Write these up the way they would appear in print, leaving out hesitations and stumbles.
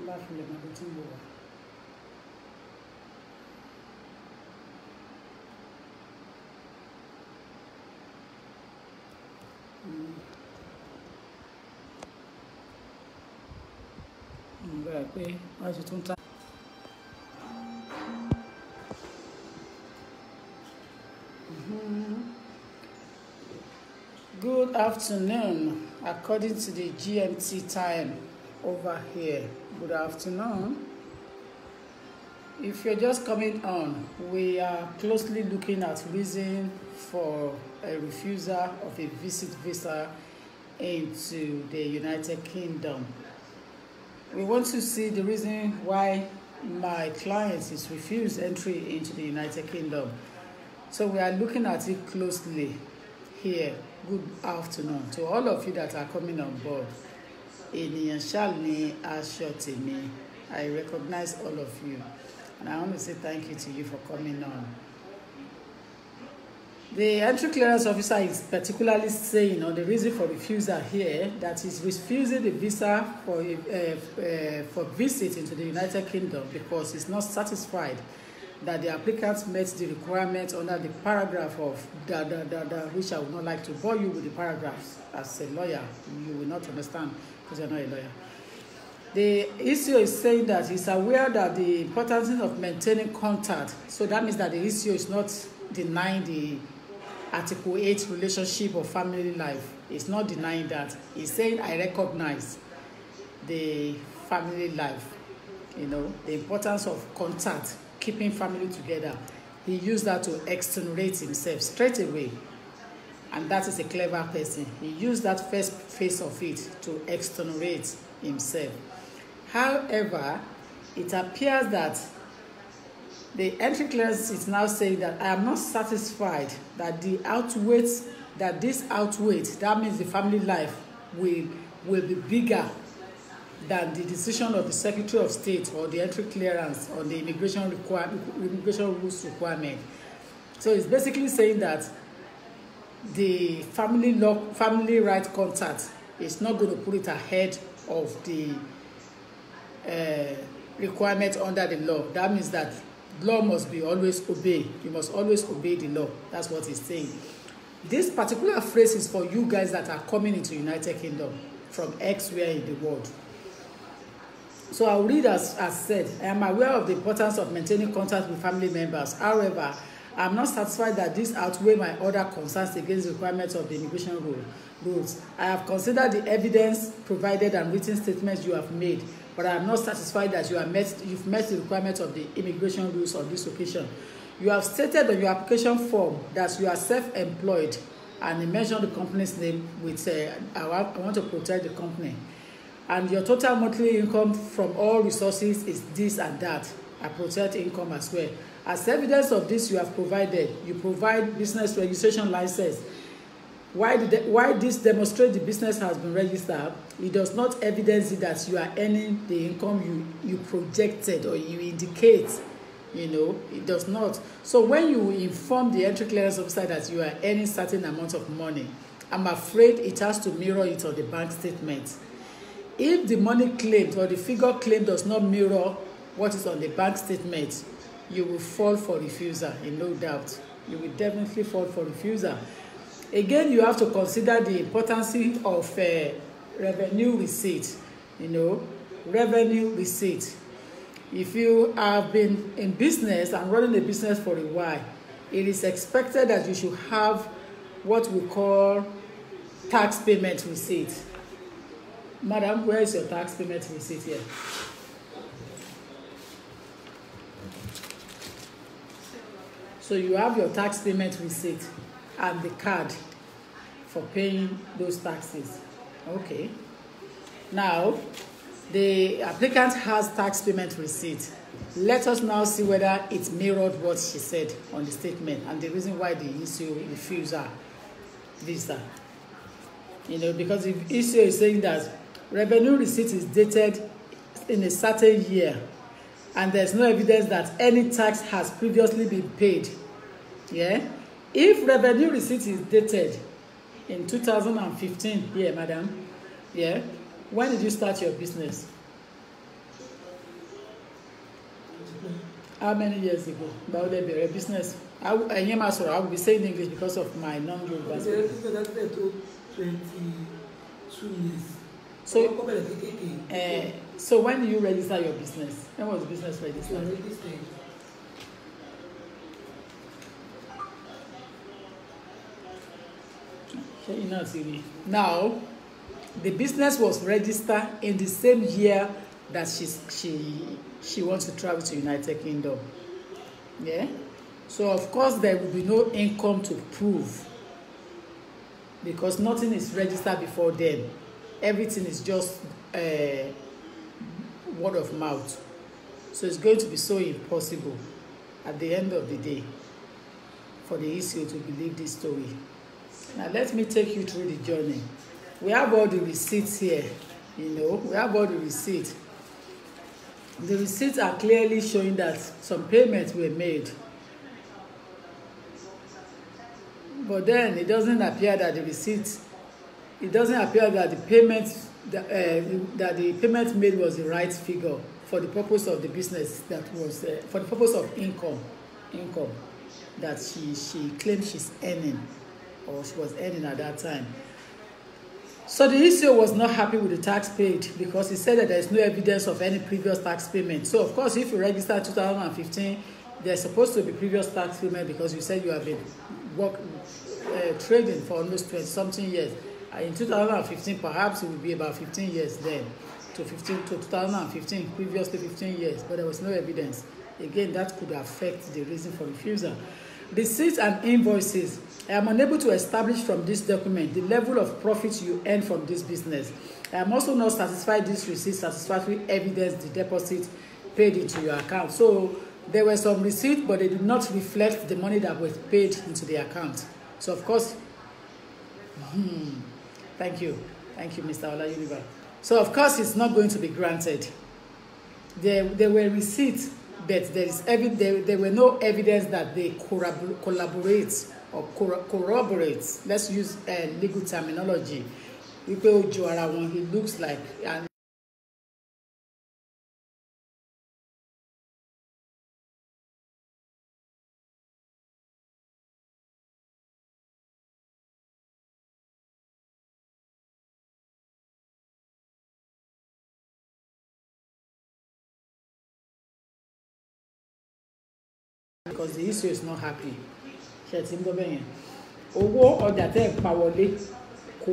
Good afternoon, according to the GMT time over here. Good afternoon. If you're just coming on, we are closely looking at reason for a refusal of a visa into the United Kingdom. We want to see the reason why my client is refused entry into the United Kingdom. So we are looking at it closely here. Good afternoon to all of you that are coming on board. I recognize all of you, and I want to say thank you to you for coming on. The entry clearance officer is particularly saying on the reason for refusal here that he's refusing the visa for visit into the United Kingdom because he's not satisfied that the applicant met the requirements under the paragraph of which I would not like to bore you with the paragraphs. As a lawyer, you will not understand because you're not a lawyer. The issue is saying that he's aware that the importance of maintaining contact. So that means that the issue is not denying the Article 8 relationship or family life. It's not denying that. He's saying, I recognize the family life, the importance of contact, keeping family together. He used that to exonerate himself straight away. And that is a clever person. He used that first phase of it to exonerate himself. However, it appears that the entry clearance is now saying that I am not satisfied that this outweighs, that means the family life will be bigger than the decision of the Secretary of State or the entry clearance on the immigration rules requirement. So it's basically saying that the family right contact is not going to put it ahead of the requirement under the law. That means that law must be always obeyed. You must always obey the law. That's what he's saying. This particular phrase is for you guys that are coming into United Kingdom from elsewhere in the world. So I'll read as said. I am aware of the importance of maintaining contact with family members. However, I am not satisfied that this outweigh my other concerns against the requirements of the immigration rules. I have considered the evidence provided and written statements you have made, but I am not satisfied that you've met the requirements of the immigration rules on this occasion. You have stated on your application form that you are self-employed, and you mentioned the company's name with I want to protect the company. And your total monthly income from all resources is this and that. I protect income as well. As evidence of this you provide business registration license. Why this demonstrate the business has been registered? It does not evidence that you are earning the income you projected or you indicate. It does not. So when you inform the entry clearance officer that you are earning certain amount of money, I'm afraid it has to mirror it on the bank statement. If the money claimed or the figure claimed does not mirror what is on the bank statement, you will fall for refusal, no doubt. You will definitely fall for refusal. Again, you have to consider the importance of revenue receipt. Revenue receipt. If you have been in business and running a business for a while, it is expected that you should have what we call tax payment receipt. Madam, where is your tax payment receipt here? So you have your tax payment receipt and the card for paying those taxes. Okay. Now, the applicant has tax payment receipt. Let us now see whether it mirrored what she said on the statement and the reason why the issue refusal visa. Because the issue is saying that revenue receipt is dated in a certain year and there's no evidence that any tax has previously been paid. Yeah? If revenue receipt is dated in 2015, yeah, madam, yeah, when did you start your business? How many years ago? About the business. I will be saying English because of my non-Yoruba. The business that 22 years. So when do you register your business? When was the business registered? Now, the business was registered in the same year that she wants to travel to United Kingdom. Yeah. So of course there will be no income to prove because nothing is registered before then. Everything is just word of mouth. So it's going to be so impossible at the end of the day for the ECO to believe this story. Now let me take you through the journey. We have all the receipts here, we have all the receipts. The receipts are clearly showing that some payments were made. But then it doesn't appear that the receipts, it doesn't appear that the payment that the payment made was the right figure for the purpose of the business that was for the purpose of income that she claimed she's earning or she was earning at that time. So the ECO was not happy with the tax paid because he said that there is no evidence of any previous tax payment. So of course, if you register 2015, there's supposed to be previous tax payment because you said you have been trading for almost 20-something years. In 2015, perhaps it would be about 15 years then to 2015, previously 15 years, but there was no evidence. Again, that could affect the reason for refusal. Receipts and invoices. I am unable to establish from this document the level of profit you earn from this business. I am also not satisfied this receipt satisfactory evidence the deposit paid into your account. So there were some receipts, but they did not reflect the money that was paid into the account. So of course, thank you, Mr. Olayuniba. So of course, it's not going to be granted. There were receipts, but there were no evidence that they collaborate or corroborate. Let's use legal terminology. He looks like and because the issue is not happy. Owó ọjà tẹ́ ẹ̀ pa wọlé kò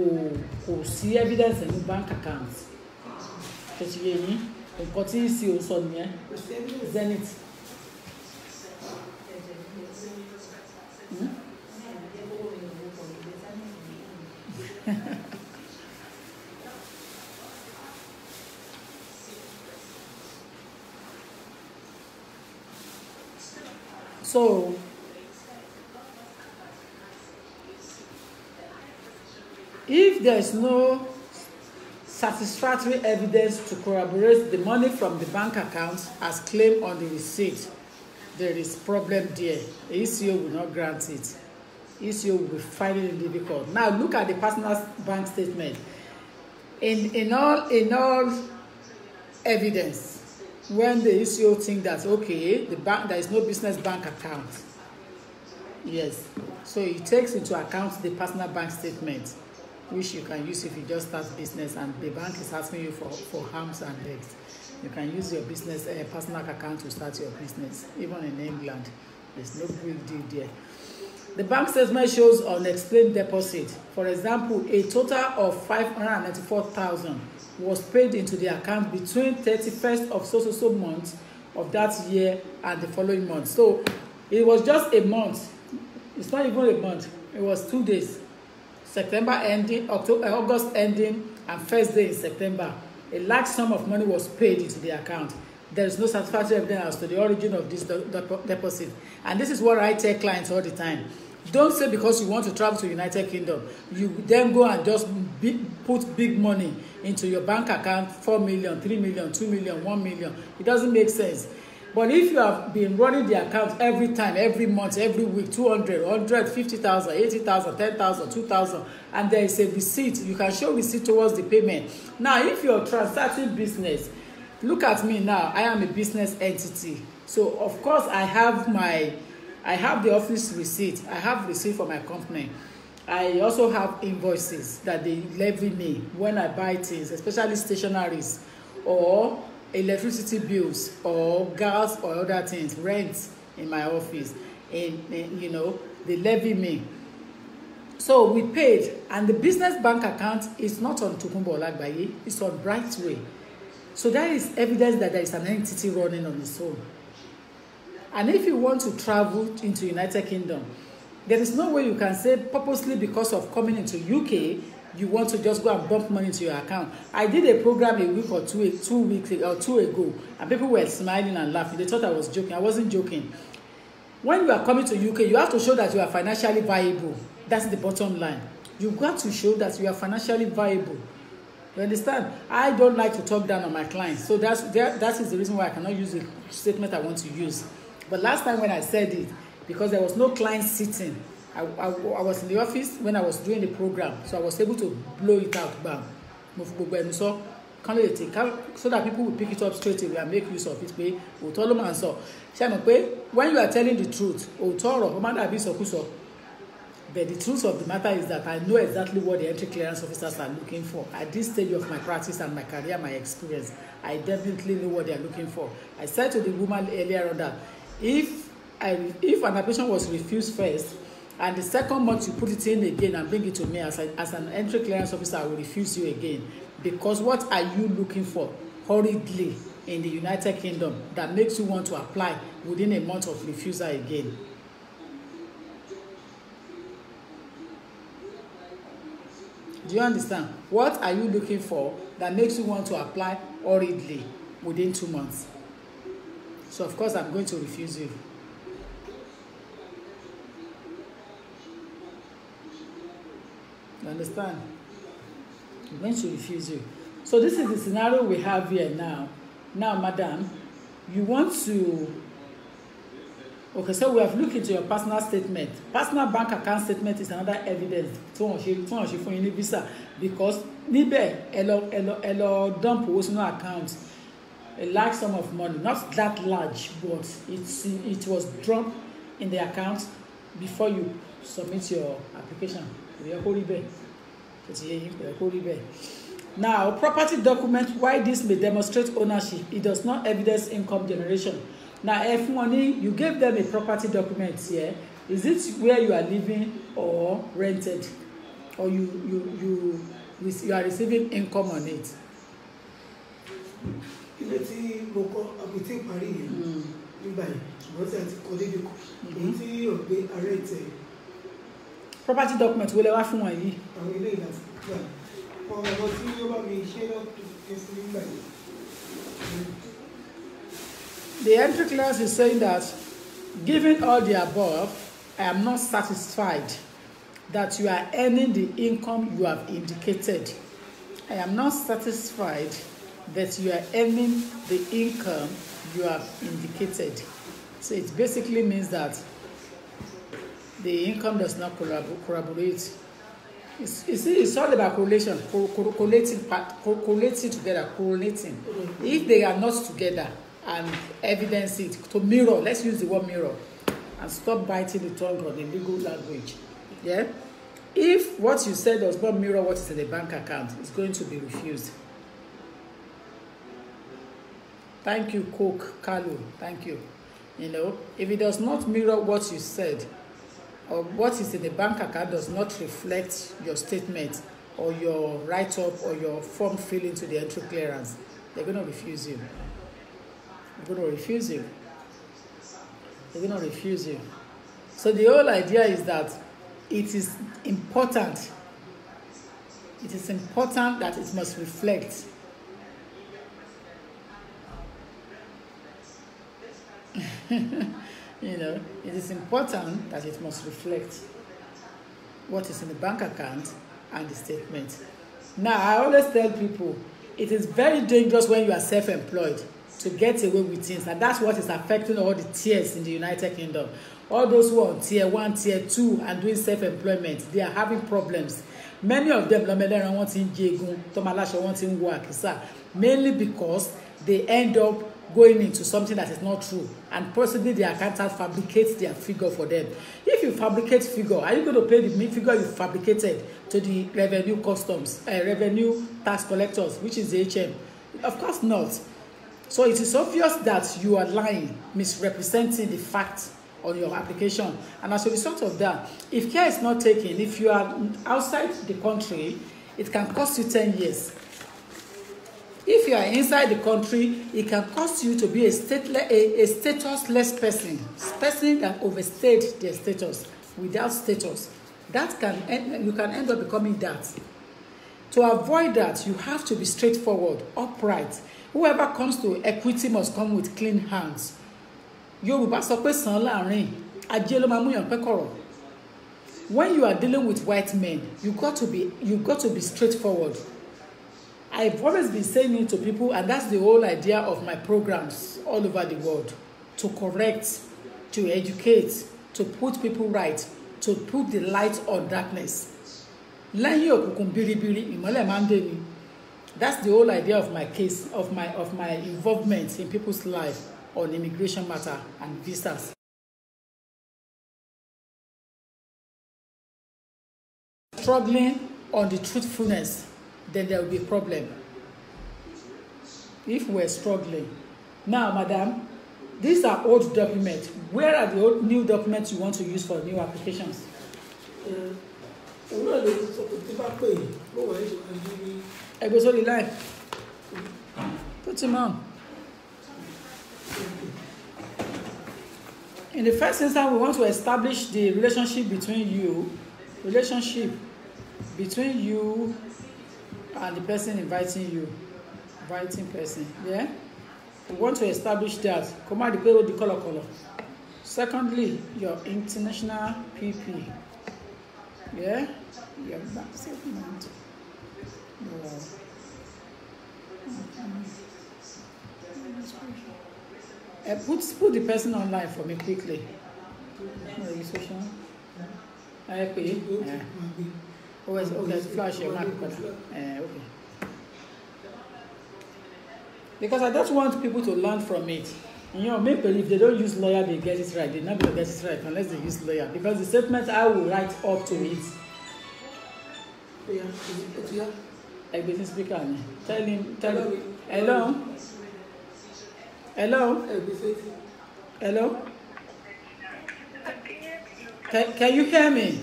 sí evidence nínú bank account. Ṣèṣì yé yín nǹkan tí ECO sọ nìyẹn Zenith. So if there is no satisfactory evidence to corroborate the money from the bank account as claimed on the receipt, there is problem there. The ECO will not grant it. ECO will be finding it difficult. Now look at the personal bank statement. In all evidence, when the ECO think that okay, the bank, there is no business bank account. Yes, so it takes into account the personal bank statement, which you can use if you just start business and the bank is asking you for arms and legs. You can use your business personal account to start your business. Even in England, there's no big deal there. The bank statement shows unexplained deposit. For example, a total of 594,000 was paid into the account between 31st of so month of that year and the following month. So it was just a month. It's not even a month. It was 2 days. September ending, August ending, and first day in September. A large sum of money was paid into the account. There is no satisfactory evidence as to the origin of this deposit. And this is what I tell clients all the time. Don't say because you want to travel to United Kingdom, you then go and just put big money into your bank account, 4 million, 3 million, 2 million, 1 million. It doesn't make sense. But if you have been running the account every time, every month, every week, 200, 150,000, 80,000, 10,000, 2,000, and there is a receipt, you can show receipt towards the payment. Now, if you're transacting business, look at me now. I am a business entity. So of course I have the office receipt. I have receipt for my company. I also have invoices that they levy me when I buy things, especially stationaries or electricity bills or gas or other things, rent in my office, and you know, they levy me. So we paid, and the business bank account is not on Tokunbo Olagbaye, it's on Brightway. So that is evidence that there is an entity running on its own. And if you want to travel into United Kingdom, there is no way you can say purposely because of coming into UK, you want to just go and bump money into your account. I did a program a week or two weeks or two ago, and people were smiling and laughing. They thought I was joking. I wasn't joking. When you are coming to UK, you have to show that you are financially viable. That's the bottom line. You've got to show that you are financially viable. You understand? I don't like to talk down on my clients. So that is the reason why I cannot use the statement I want to use. But last time when I said it, because there was no client sitting, I was in the office when I was doing the program, so I was able to blow it out, bam, so that people will pick it up straight away and make use of it. When you are telling the truth, but the truth of the matter is that I know exactly what the entry clearance officers are looking for. At this stage of my practice and my career, my experience, I definitely know what they are looking for. I said to the woman earlier on that if an application was refused first, and the second month you put it in again and bring it to me as an entry clearance officer, I will refuse you again. Because what are you looking for hurriedly in the United Kingdom that makes you want to apply within a month of refusal again? Do you understand? What are you looking for that makes you want to apply hurriedly within 2 months? So of course I'm going to refuse you. You understand? I'm going to refuse you. So this is the scenario we have here now. Now, madam, you want to... Okay, so we have looked into your personal statement. Personal bank account statement is another evidence for any visa, because níbẹ̀ ẹ lọ dump owó sínú account, a large sum of money, not that large, but it was dropped in the account before you submit your application. Now, property document, why this may demonstrate ownership, it does not evidence income generation. Now, if money, you gave them a property document here, is it where you are living or rented, or you are receiving income on it? Property document will ever fún wọn yìí. The entry clause is saying that, given all the above, I am not satisfied that you are earning the income you have indicated. I am not satisfied that you are earning the income you have indicated. So it basically means that the income does not corroborate. It's all about correlation, correlating together, correlating. If they are not together, and evidence it to mirror, let's use the word mirror and stop biting the tongue on the legal language. Yeah, if what you said does not mirror what is in the bank account, it's going to be refused. Thank you, Coke Carlo. Thank you. You know, if it does not mirror what you said, or what is in the bank account does not reflect your statement or your write-up or your form filling to the entry clearance, they're going to refuse you. They're going to refuse you. They're going to refuse you. So the whole idea is that it is important. It is important that it must reflect. You know, it is important that it must reflect what is in the bank account and the statement. Now, I always tell people, it is very dangerous when you are self-employed to get away with things, and that's what is affecting all the tiers in the United Kingdom. All those who are on tier 1, tier 2 and doing self-employment, they are having problems. Many of them mainly because they end up going into something that is not true, and possibly the accountant fabricates their figure for them. If you fabricate figure, are you going to pay the figure you fabricated to the revenue tax collectors, which is the HM? Of course not. So it is obvious that you are lying, misrepresenting the fact on your application. And as a result of that, if care is not taken, if you are outside the country, it can cost you 10 years. If you are inside the country, it can cost you to be a statusless person that overstayed their status, without status. You can end up becoming that. To avoid that, you have to be straightforward, upright. Whoever comes to equity must come with clean hands. Yorùbá sọ pé sàn láàrin, ajé ló máa mú yàn pẹ́ kọ̀rọ̀. When you are dealing with white men, you got to be straightforward. I've always been saying it to people, and that's the whole idea of my programs all over the world. To correct, to educate, to put people right, to put the light on darkness. Lẹ́yìn òkùnkùn biribiri, ìmọ́lẹ̀ máa ń dé ni. That's the whole idea of my case, of my involvement in people's life on immigration matter and visas. Struggling on the truthfulness, then there will be a problem. If we're struggling. Now, madam, these are old documents. Where are the new documents you want to use for new applications? I go sorry line. Put him on. In the first instance, we want to establish the relationship between you and the person inviting person. Yeah, we want to establish that. Come on, the color. Secondly, your international PP. Yeah, your bank statement. Put the person online for me quickly. Registration. Okay. Okay, flash your mark. Okay. Because I just want people to learn from it. You know, maybe if they don't use lawyer, they get it right. They're not going to get it right unless they use lawyer. Because the statement I will write up to it. Yeah. Like business speaker. Tell him. Hello? Can you hear me?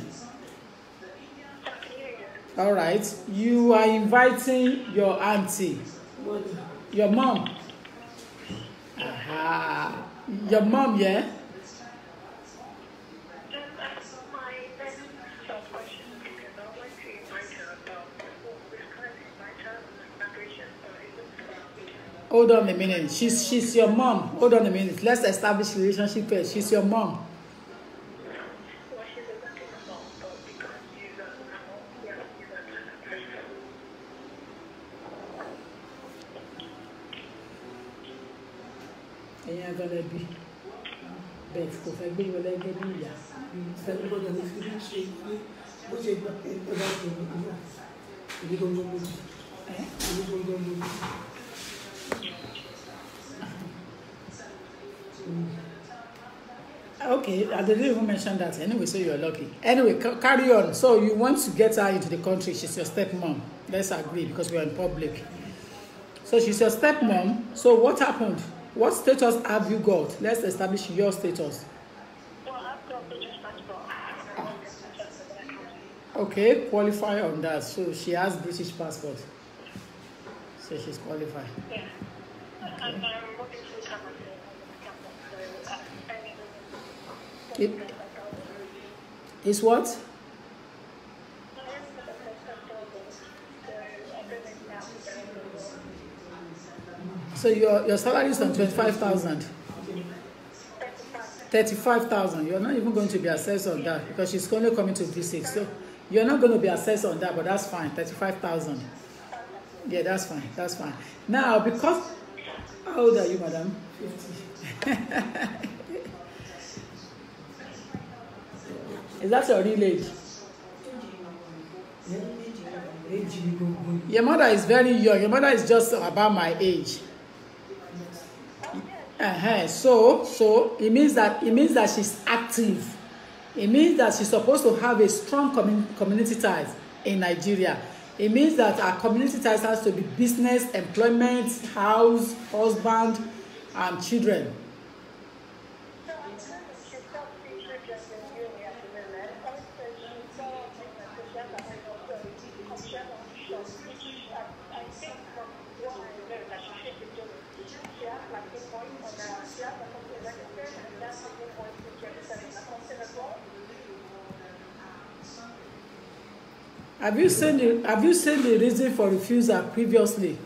All right. You are inviting your auntie. Your mom. Aha. Your mom, yeah? Hold on a minute. She's your mom. Hold on a minute. Let's establish relationship first. She's your mom. Gonna be best because I believe what I get in Okay, I didn't even mention that. Anyway, so you're lucky. Anyway, carry on. So you want to get her into the country. She's your stepmom. Let's agree because we're in public. So she's your stepmom. So what happened? What status have you got? Let's establish your status. Well, I've got British passport. Okay, qualify on that. So she has British passport. So she's qualified. Yeah. Okay. And I'm working full time at the It's what? So your salary is on 25,000. 35,000. You're not even going to be assessed on that because she's only coming to visit. So you're not going to be assessed on that, but that's fine. 35,000. Yeah, that's fine. That's fine. Now, because how old are you, madam? 50. Is that your real age? Your mother is very young. Your mother is just about my age. So it means that she's active. It means that she's supposed to have a strong community ties in Nigeria. It means that our community ties has to be business, employment, house, husband, and children. So I'm kind of, she's got 3 children in uni at the moment. Also, she's got she has a high also, she has a shop, which I think from what I know that she should be doing. She has like 2 points on her, she has a company registered, and that's 2 points which registered in the company as well. Have you seen the reason for refusal previously?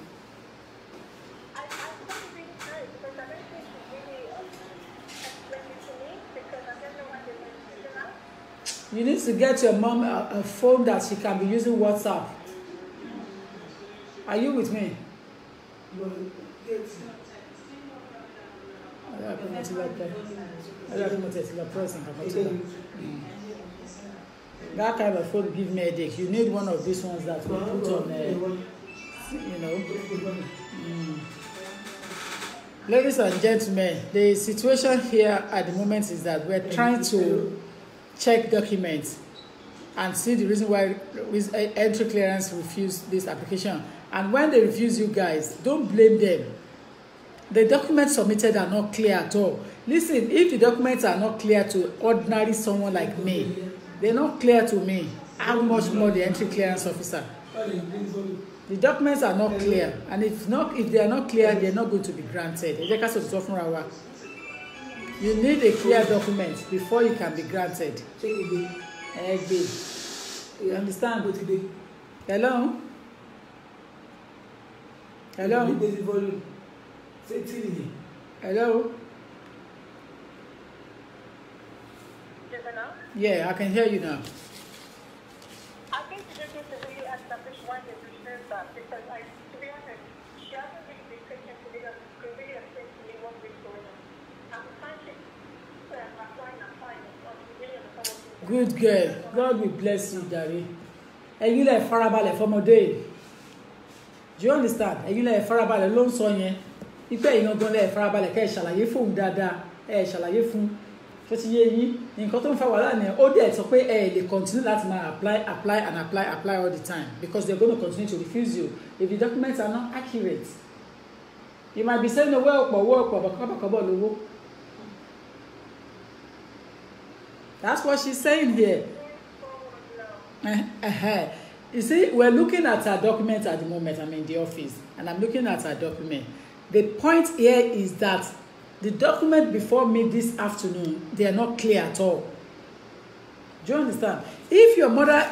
I don't really know because I don't think she really explained it to me because I don't know what they were using now. You need to get your mom a phone that she can be using WhatsApp. Are you with me? That kind of phone give me a headache. You need one of these ones that we put on, you know. Ladies and gentlemen, the situation here at the moment is that we're trying to check documents and see the reason why entry clearance refused this application. And when they refuse you guys, don't blame them. The documents submitted are not clear at all. Listen, if the documents are not clear to ordinary someone like me, they're not clear to me. How much more the entry clearance officer? The documents are not clear, and if they are not clear, they're not going to be granted. You need a clear document before you can be granted. You understand? Hello? Hello? Hello? Yeah, I can hear you now. I think she just needs to really establish why they refused that because to be honest, she hasn't really been patient to really explain to me what's really going on. I'm trying to applying. But she really understand what's Good girl. God will bless you, Dari. Ẹ̀yin lẹ farabalẹ̀ fọmọdé. Do you understand? Ẹ̀yin lẹ farabalẹ̀ ló ń sọ yẹn. Ipe ẹ̀yin gan lẹ farabalẹ̀ kẹ́ ṣàlàyé fún dáadáa. Ṣàlàyé fún tó ti yé yín. Nǹkan tó ń fa wàhálà ni ó dẹ̀ sọ pé lè continue láti máa apply all the time because they're going to continue to refuse you if the documents are not accurate. You might be saying owó ọ̀pọ̀ bàkọ́bọ̀ lówó. That's what she's saying here. You see, we're looking at her document at the moment. I'm in the office and I'm looking at her document. The point here is that the document before me this afternoon, they are not clear at all. Do you understand? If your mother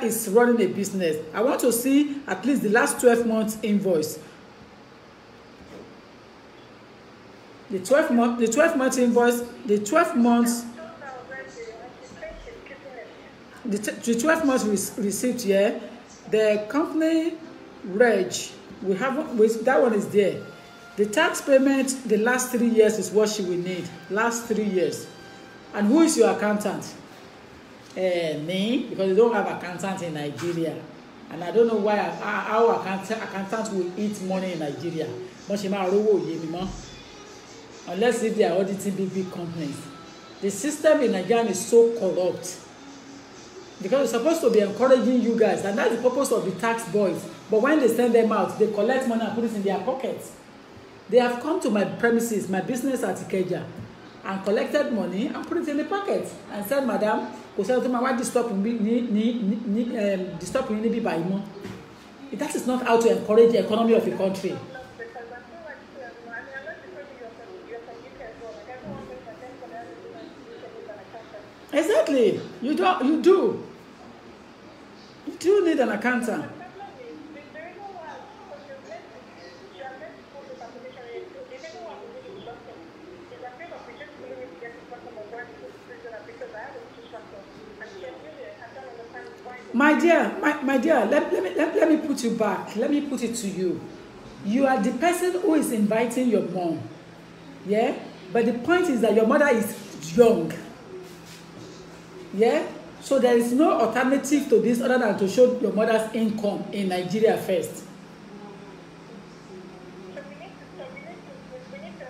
is running a business, I want to see at least the last 12 months invoice. The 12 months invoice, the 12 months. The 12 months receipt here, the company reg, that one is there. The tax payment, the last 3 years is what she will need. Last 3 years. And who is your accountant? Me, because you don't have accountant in Nigeria. And I don't know why our accountant will eat money in Nigeria. Unless if they are auditing big companies. The system in Nigeria is so corrupt. Because it's supposed to be encouraging you guys, and that's the purpose of the tax boys. But when they send them out, they collect money and put it in their pockets. They have come to my premises, my business at Ikeja, and collected money and put it in the pocket and said, "Madam, why disturb me by more?" That is not how to encourage the economy of the country. Exactly. You do need an accountant. My dear, let me put you back. Let me put it to you. You are the person who is inviting your mom. Yeah? But the point is that your mother is young. Yeah? So there is no alternative to this other than to show your mother's income in Nigeria first. So we need to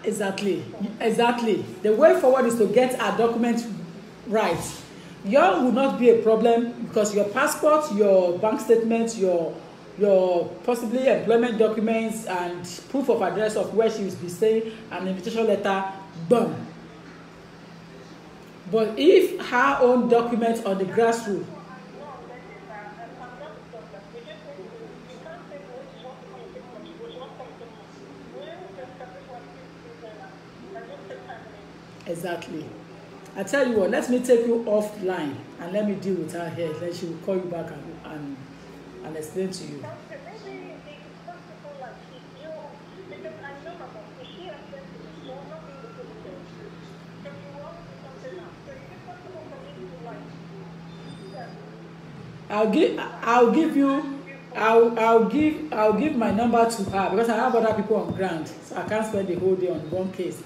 Exactly. The way forward is to get our document right. Yours will not be a problem because your passport, your bank statement, your possibly employment documents and proof of address of where she will be staying, an invitation letter, done. But if her own documents on the grassroots, exactly. I tell you what, let me take you offline and let me deal with her here. Then she will call you back and explain to you. I'll give my number to her because I have other people on ground, so I can't spend the whole day on one case.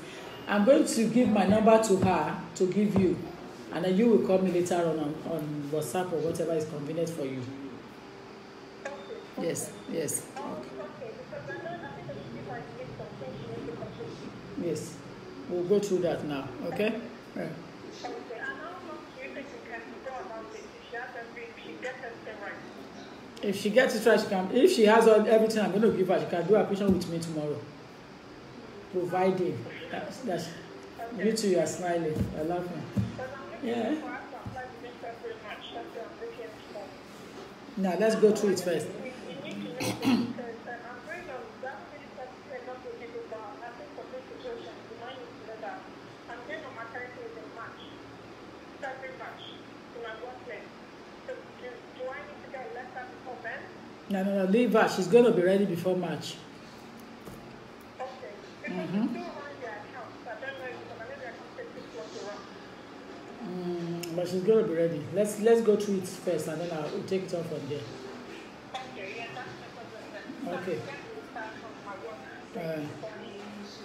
I'm going to give my number to her to give you, and then you will call me later on WhatsApp or whatever is convenient for you. Yes. Yes. Yes. We'll go through that now. Okay. Yeah. If she gets it right, she can. If she has everything I'm going to give her, she can do a patient with me tomorrow. Providing that you two are smiling, you're laughing. Yeah. Now let's go through it first. No, leave her. She's going to be ready before March. But she's going to be ready. Let's go through it first, and then we'll take it off from there. Okay.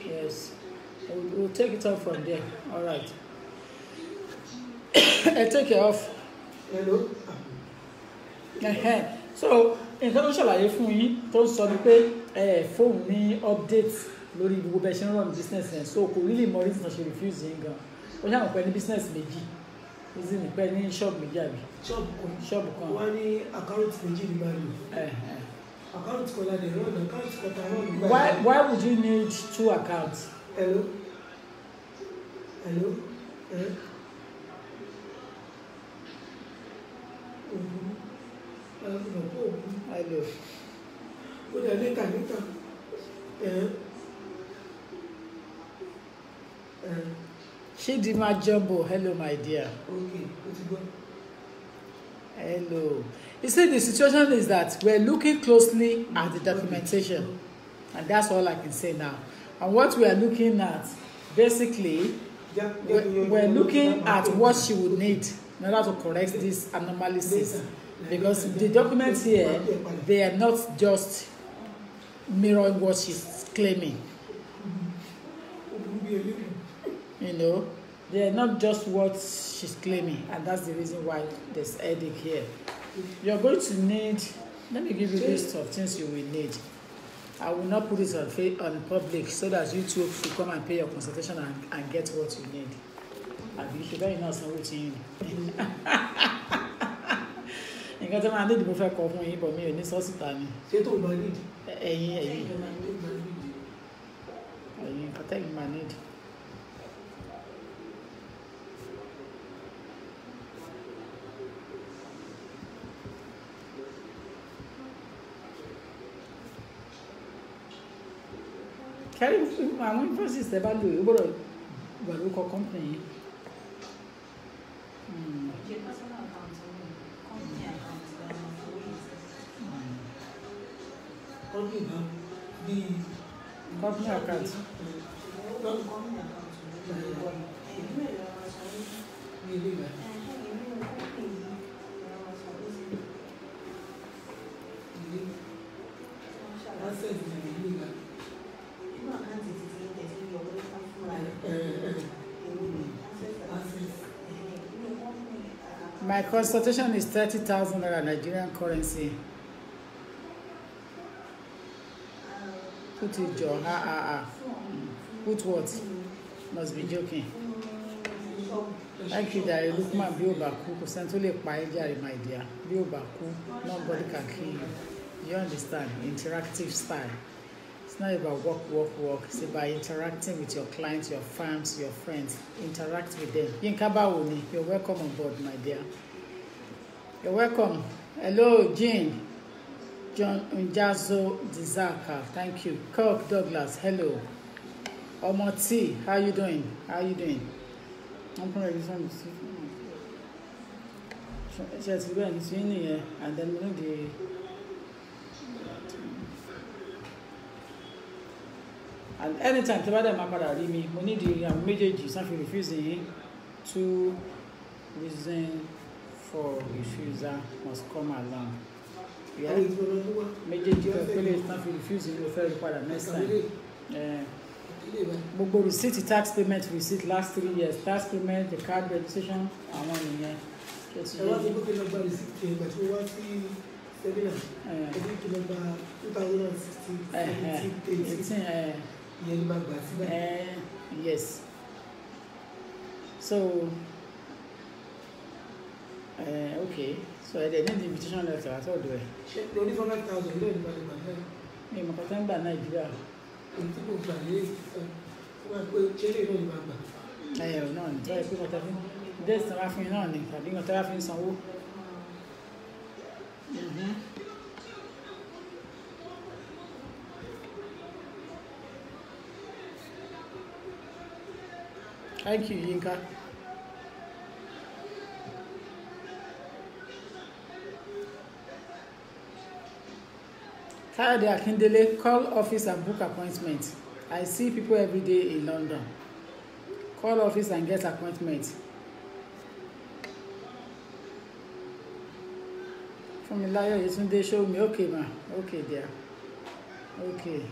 Yes. We'll take it off from there. All right. I take it off. Hello. So, nǹkan tó ṣàlàyé fún yín tó ń sọ ni pé fóònù ní update lórí gbogbo bẹ́ẹ̀ ṣe ń run business yẹn, so kò really mọ reason tó ṣe refuse yín gan. Ó ṣàwọn pẹ́ ní business méjì, reason ni pẹ́ ní shop méjì àbí. Shop kan. Wọ́n ní àkáǹtì méjì ní báyìí. Àkáǹtì kan láti run, àkáǹtì kan tàwọn ní báyìí. Why would you need two accounts? Hello. Hello. Ó dẹ̀ níta. Chidima Jumbo, hello my dear. Okay, ó ti gbọ́. Hello. You see, the situation is that we're looking closely at the documentation, and that's all I can say now. And what we are looking at, basically, we're looking at what she would need in order to correct this anomalies. Because the documents here, they are not just mirroring what she's claiming. You know, they are not just what she's claiming, and that's the reason why there's headache here. You're going to need, let me give you a list of things you will need. I will not put it on public so that you two will come and pay your consultation and get what you need. And you should very know something. Nǹkan tí máa ní ìdìbò fẹ́ kọ fún yín bọ̀ mí ò ní sọ́sìtà ni. Ṣé tó máa ní ìdí? Ẹ̀yin nǹkan tẹ́yìn máa ní ìdí. Kẹ́rí àwọn infosys tẹ́ bá lò ó gbọ́dọ̀ wà lórúkọ company yìí. Company account. My consultation is 30,000 Nigerian currency. Put it, Joe. Put what? Must be joking. Thank you, Dari Lukman. Bí o bá kú, kò sẹ́ni tó lè pa ẹ́ jàre, my dear. Bí o bá kú, nobody can kill you. You understand? Interactive style. It's not about work. It's about interacting with your clients, your fans, your friends. Interact with them. Yinka Bawoni, you're welcome on board, my dear. You're welcome. Hello, Jean. John Njazo Dizaka, thank you. Kirk Douglas, hello. Omoti, how you doing? How you doing? I'm going to resume this. Yes, we're going to see here, and then we need the. And anytime tí bá dẹ̀ máa padà rí mi, mo ní di àwọn méjèèjì sanfi refusing to reason for refusal must come along. Méjèèjì kan pélé sanfi refusing ló fẹ́ rí padà next time. Gbogbo receipt, tax payment receipt last 3 years, tax payment, the card registration, àwọn nìyẹn. Ẹ wá sí pé lọ́gbà receipt kí ẹgbà tí wọ́n wá sí seminar, ẹbí kí lọ́gbà 2016, ìyẹn ni máa gbà síbẹ̀. Yes. So, okay. So, they need the invitation letter at all, do I? Ṣé lórí 5,000 ilé ìgbà lè gbà náà? Mi mọ̀ kọ́tà ń gbà Nàìjíríà. Èyí tí kò gbà lé wọ́n pé ṣé lè náà ni máa gbà. Náà ní tọ́jú pé kọ́tà fún déètì tí wọ́n bá fún yín náà ni tàbí kọ́tà bá fi ń sanwó. Thank you, Yinka. Kayode Akindele, call office and book appointment. I see people every day in London. Call office and get appointment. From Ilayo Yetunde, show me. Okay, ma. Okay, there. Okay.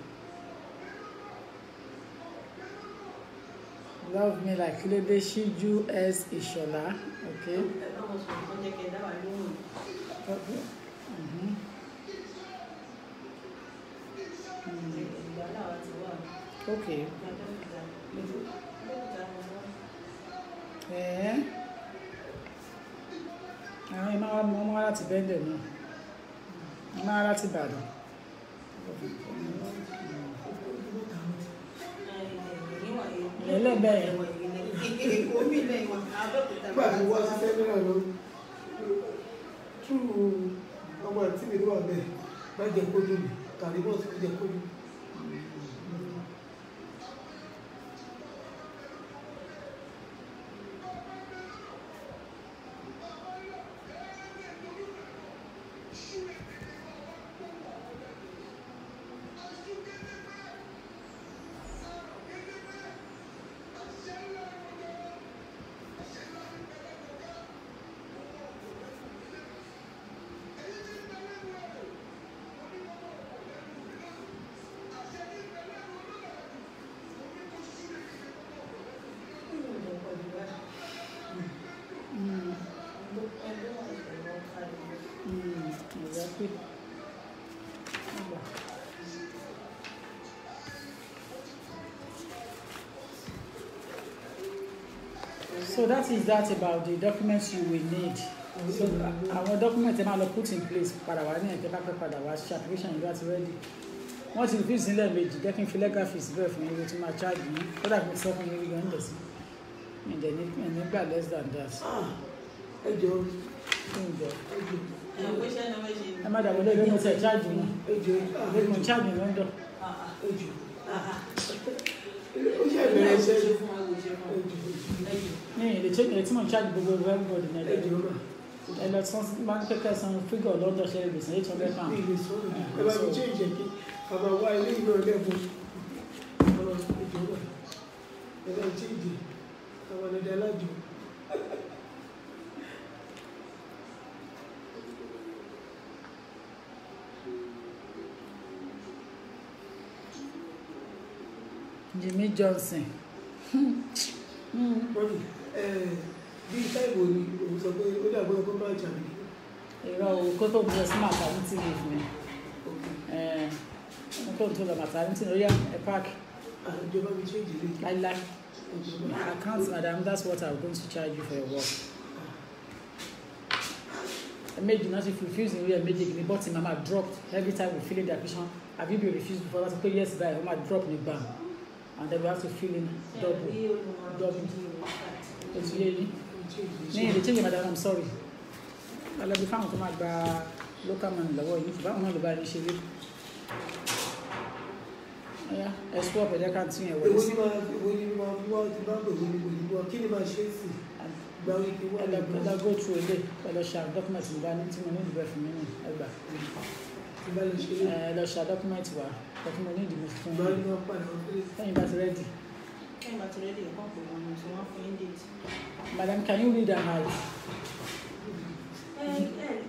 Love me like Kilode Shiju S. Ishola. Okay. Okay. Àwọn ìmáwá mọ́ láti bẹ́ndẹ̀ náà. Ìmáwá láti Ìbàdàn. Ẹlẹ́bẹ̀ẹ́. Nígbà tí wọ́n sí sẹ́mínà lọ, túrú ọmọ àti mi ló wà bẹ́ẹ̀, má jẹ́ kó lómi, tàbí bọ́ọ̀sì kó jẹ́ kó lómi. Exactly. So that is that about the documents you will need. So our documents are now put in place. Padà wá ní ẹ̀jẹ̀ bá fẹ́ padà wá ṣe application you are ready. Wọ́n ti refuse nílẹ̀ méjì jẹ́ kí n fi legal fees bẹ́ẹ̀ fún yín tí máa charge yín. Kódà kí n sọ fún yín rí gan-an dẹ̀sí. Nígbà less than that. Ẹ jọ. Ẹ má dàgbọ́ lẹ́gbẹ̀ẹ́ mo tẹ̀ charge wọn. Lẹ́gbẹ̀ẹ́ mo charge in London. Ní ilé tí mo charge gbogbo everybody ní ẹ̀dẹ̀. Ẹ lọ sọ máa ń kẹ́kẹ́ san figure London ṣe lè san £800. Ẹ bá mi change ẹ̀kí, àbá wá ilé ìlú ọ̀lẹ́bùn. Ẹ bá mi change àwọn ọ̀lẹ́dẹ̀ alájò. Jimmy Johnson. Bí táìbò ni òun sọ pé ó dàgbọ́ ẹ̀kọ́ máa jà mí. Ìrọ̀ òkú tó bẹ̀rẹ̀ sí maternity leave mi. Wọ́n tó ń tó lọ maternity lórí ẹ̀ park. Ìjọba mi change ilé. Like, I can't, madam. That's what I'm going to charge you for your work. I made you not if you refuse in real magic, the bottom mama dropped every time we fill in the application. Have you been refused before? That's okay, yes, guy, mama drop the bang. And then we have to fill in double. It's really. No, they change, madam. I'm sorry. I'll be found to my local man. The boy, if you don't know the bad issue. Yeah, I swap it. I can't see it. I'll go through a day. I'll share documents in the need to from me. I'll share documents. But we need the most phone. That's ready. Madam, can you read and write?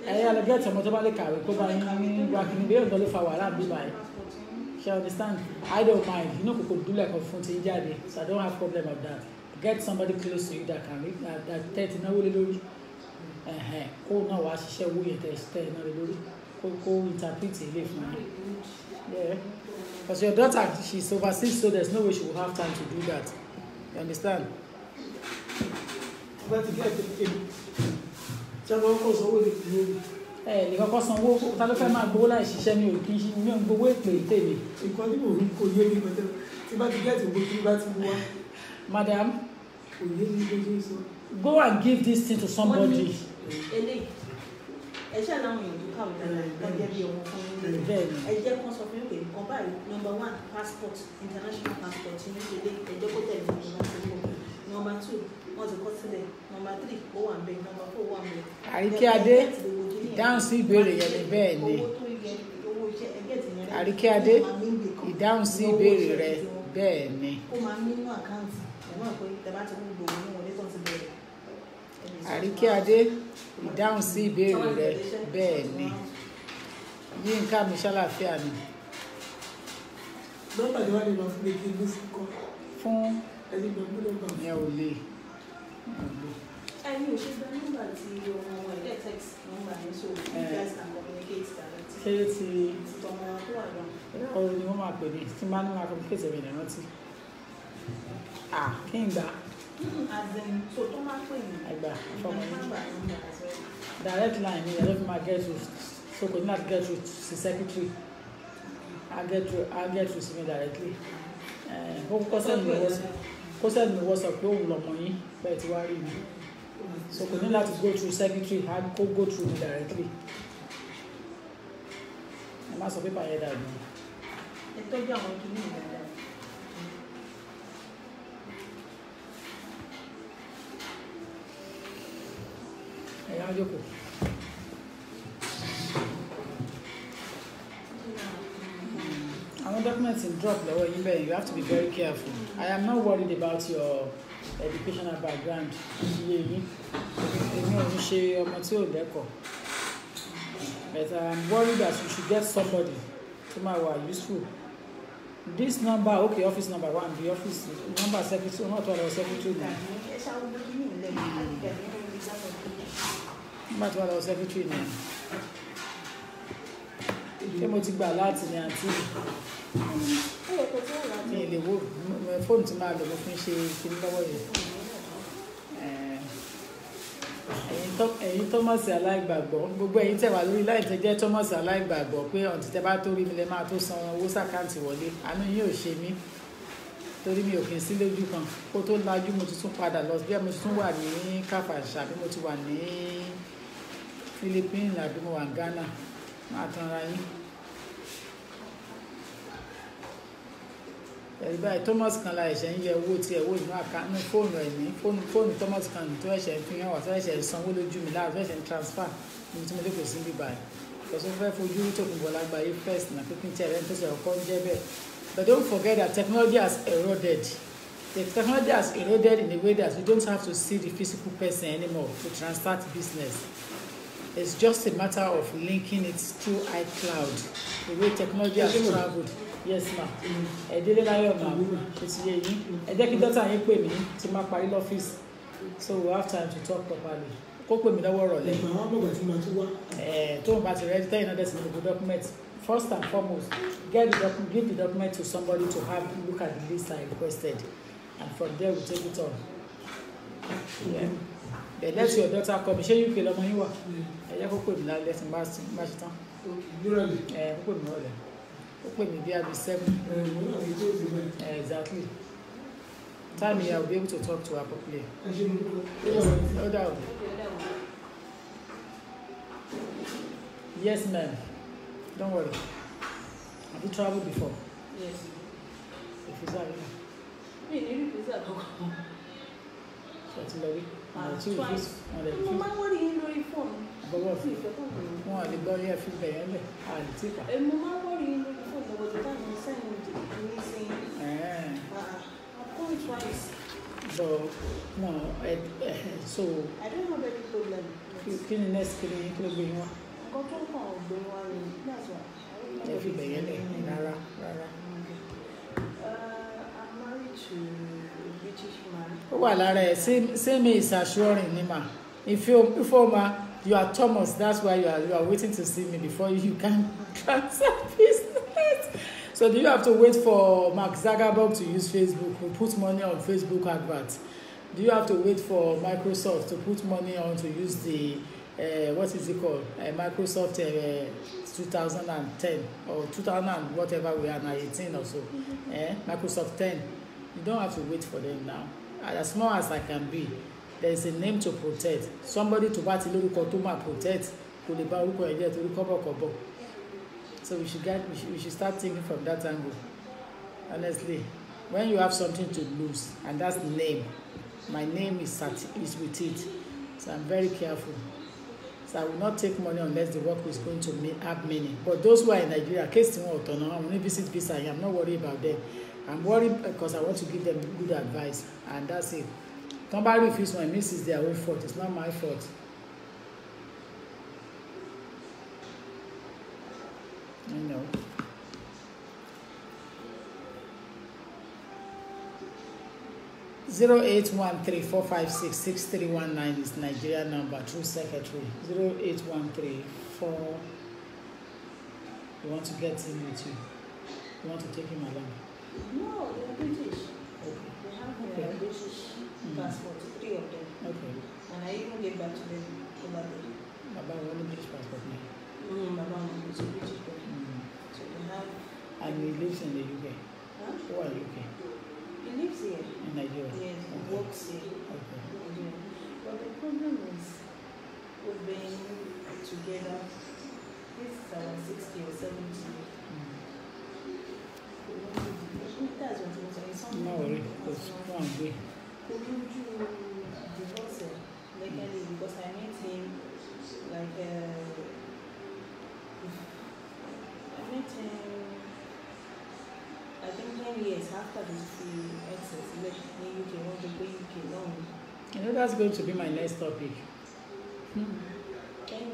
I'll get some automatic car. Go by working there. Don't for a while. Be by. She understand? I don't mind. You know, people do like a phone to India, so I don't have problem with that. Get somebody close to you that can read that 30 now will go now as she share with go interpret it for me. Yeah. Because your daughter, she's overseas, so there's no way she will have time to do that. You understand? But to get it, someone calls over the Hey, you got some work. I look at my bowl and she sent me a kitchen. You know, go wait, baby. You can't even go here, but to get to Madam, go and give this thing to somebody. Number one, passport, international passport. Number two, what's the cost today? Number three, go and beg. Number four, one beg. Àríkíadé, ìdáhùn sí ìbéèrè yẹn ni bẹ́ẹ̀ ni. Àríkíadé, ìdáhùn sí ìbéèrè rẹ bẹ́ẹ̀ ni. Àríkíadé, ìdáhùn sí ìbéèrè rẹ bẹ́ẹ̀ ni. Yínká mi ṣàlàáfíà ni. Fún ẹ ò lè. I know she's the number to text number, so you guys can communicate directly. Ṣé ti ọ̀rọ̀ ni wọ́n máa pè ní tí máa ní máa communicate ẹ̀rọ ìrántí? Kí n gbà? So tó máa pè ní ẹgbà fọmọ yìí. Direct line ni ẹ̀rọ fi máa get through, so kò ní láti get through sí secretary. I'll get through sí mi directly. Kó send me WhatsApp pé òun lọmọ yín bẹ́ẹ̀ tí wá rí mi. So kò ní láti go through secretary, kó go through me directly. Ẹ má sọ pépà yẹn dàbí. Ẹ tọ́jú àwọn kìíní ìdájọ́. Ẹ̀yà jókòó. Àwọn documents in drop lọ́wọ́ yín bẹ́ẹ̀, you have to be very careful. I am not worried about your educational background. Èmi ò ní ṣe ọmọ tí ò lẹ́kọ̀ọ́. But I am worried that you should get somebody to my useful. This number, okay, office number 1, the office number secretary, not what I was secretary now. Number 12 I was secretary now. Ṣé mo ti gbà láti ní àǹtí mi lè wo fóònù tí máa lò mo fi ń ṣe kíní lọ́wọ́ yìí. Ẹ̀yin Thomas aláìgbàgbọ́, gbogbo ẹ̀yin tẹ̀ wá lórí láì tẹ́ jẹ́ Thomas aláìgbàgbọ́ pé ọ̀ntì tẹ́ bá tó rí mi lẹ́ máa tó san owó sàkáǹtì wọlé. Àánú yín ò ṣe mí torí mi ò kì í sí lójú kan. Kó tó lajú mo ti tún padà lọ bí mo ti tún wà ní Káfàṣà bí mo ti wà ní Philippines àbí mo wà ní Ghana. Máa tanra yín. Ẹ̀rí báyìí Thomas kan la ẹ̀ṣẹ̀ ń yẹ owó tí ẹ̀ wò nínú àkáǹtì fóònù ẹ̀ ní fóònù Thomas kan tó ẹ̀ṣẹ̀ ń fi hàn wá tó ẹ̀ṣẹ̀ ń sanwó lójú mi láàbẹ̀ ẹ̀ṣẹ̀ ń transfer níbi tí mo lè kò sí bíbá ẹ̀ because ó fẹ́ fojú rí Tòkunbọ̀ lágbàáyé first na pínpín tí ẹ̀rẹ́ ń tó ṣe ọkọ ń jẹ́ bẹ́ẹ̀. But don't forget that technology has eroded. The technology has eroded in a way that we don't have to see the physical person anymore to transact business. It's just a matter of linking it through iCloud. The way technology has traveled. Yes, ma'am. Ẹ̀dẹ́lẹ́ láyọ̀ màá ṣe ti yé yín. Ẹ jẹ́ kí dọ́tà yín pè mí tí máa parí lọ́fíìsì. So we have time to talk properly. Kó pè mí lọ́wọ́ rọ̀lẹ́. Tóun bá ti rẹ́dí tẹ́yìn náà dẹ̀sí ní gbogbo document first and foremost, give the document to somebody to have look at the list I requested, and from there we take it on. Yeah. Then let your daughter come. Ṣé UK lọmọ yín wà? Ẹ jẹ́ kó pè mí lálẹ́ tí n bá ṣe tán. Kó pè mí ọ̀lẹ́. Kó pè mí bí i 7. Exactly. Time here, I'll be able to talk to her properly. Yes, ma'am. Don't worry. Have you traveled before? Yes. Refusal. Refusal. Twice. Mama, what are you doing for? But what? One, the body I feel better. Mama, what are you doing for? There was a time you sent me saying, I've gone twice. So, no, so. I don't have any problem. Can you next can you include me? I got to call that's why. I feel better. Rara. I'm married to a British man. Well, same is assuring Nima. If you are Thomas, that's why you are waiting to see me before you can transact business. So do you have to wait for Mark Zuckerberg to use Facebook, who put money on Facebook adverts? Do you have to wait for Microsoft to put money on to use the what is it called? Microsoft 2010 or 2000 and whatever we are now, 18 or so. Microsoft 10. You don't have to wait for them now. As small as I can be, there is a name to protect. Somebody to bat lórúkọ tó máa protect kò lè bá orúkọ ẹ̀jẹ̀ torí kọ́bọ̀kọ́bọ̀. So we should start thinking from that angle. Honestly, when you have something to lose, and that's the name, my name is with it. So I'm very careful. So I will not take money unless the work is going to have meaning. But those who are in Nigeria, case I'm only visit visa, I'm not worried about them. I'm worried because I want to give them good advice, and that's it. Somebody refuse my miss is their own fault. It's not my fault. You know. Zero 0813-456-6319 is Nigeria number, true secretary. 0813-4. You want to get him with you? You want to take him along? No, they're British. Okay. They have their British passport, 3 of them. Okay. And I even gave back to them over there. About one British passport now. Baba is a British person. So they have. And he lives in the UK. Huh? Who are UK? He lives here. In Nigeria. Yes, he works here. Okay. Nigeria. But the problem is, we've been together. This is our 60 or 70. That's what I'm saying. No worry, because one way. Could you divorce legally? Because I met him like I think 10 years after this excess. He left me UK, want to go UK long. You know that's going to be my next topic. 10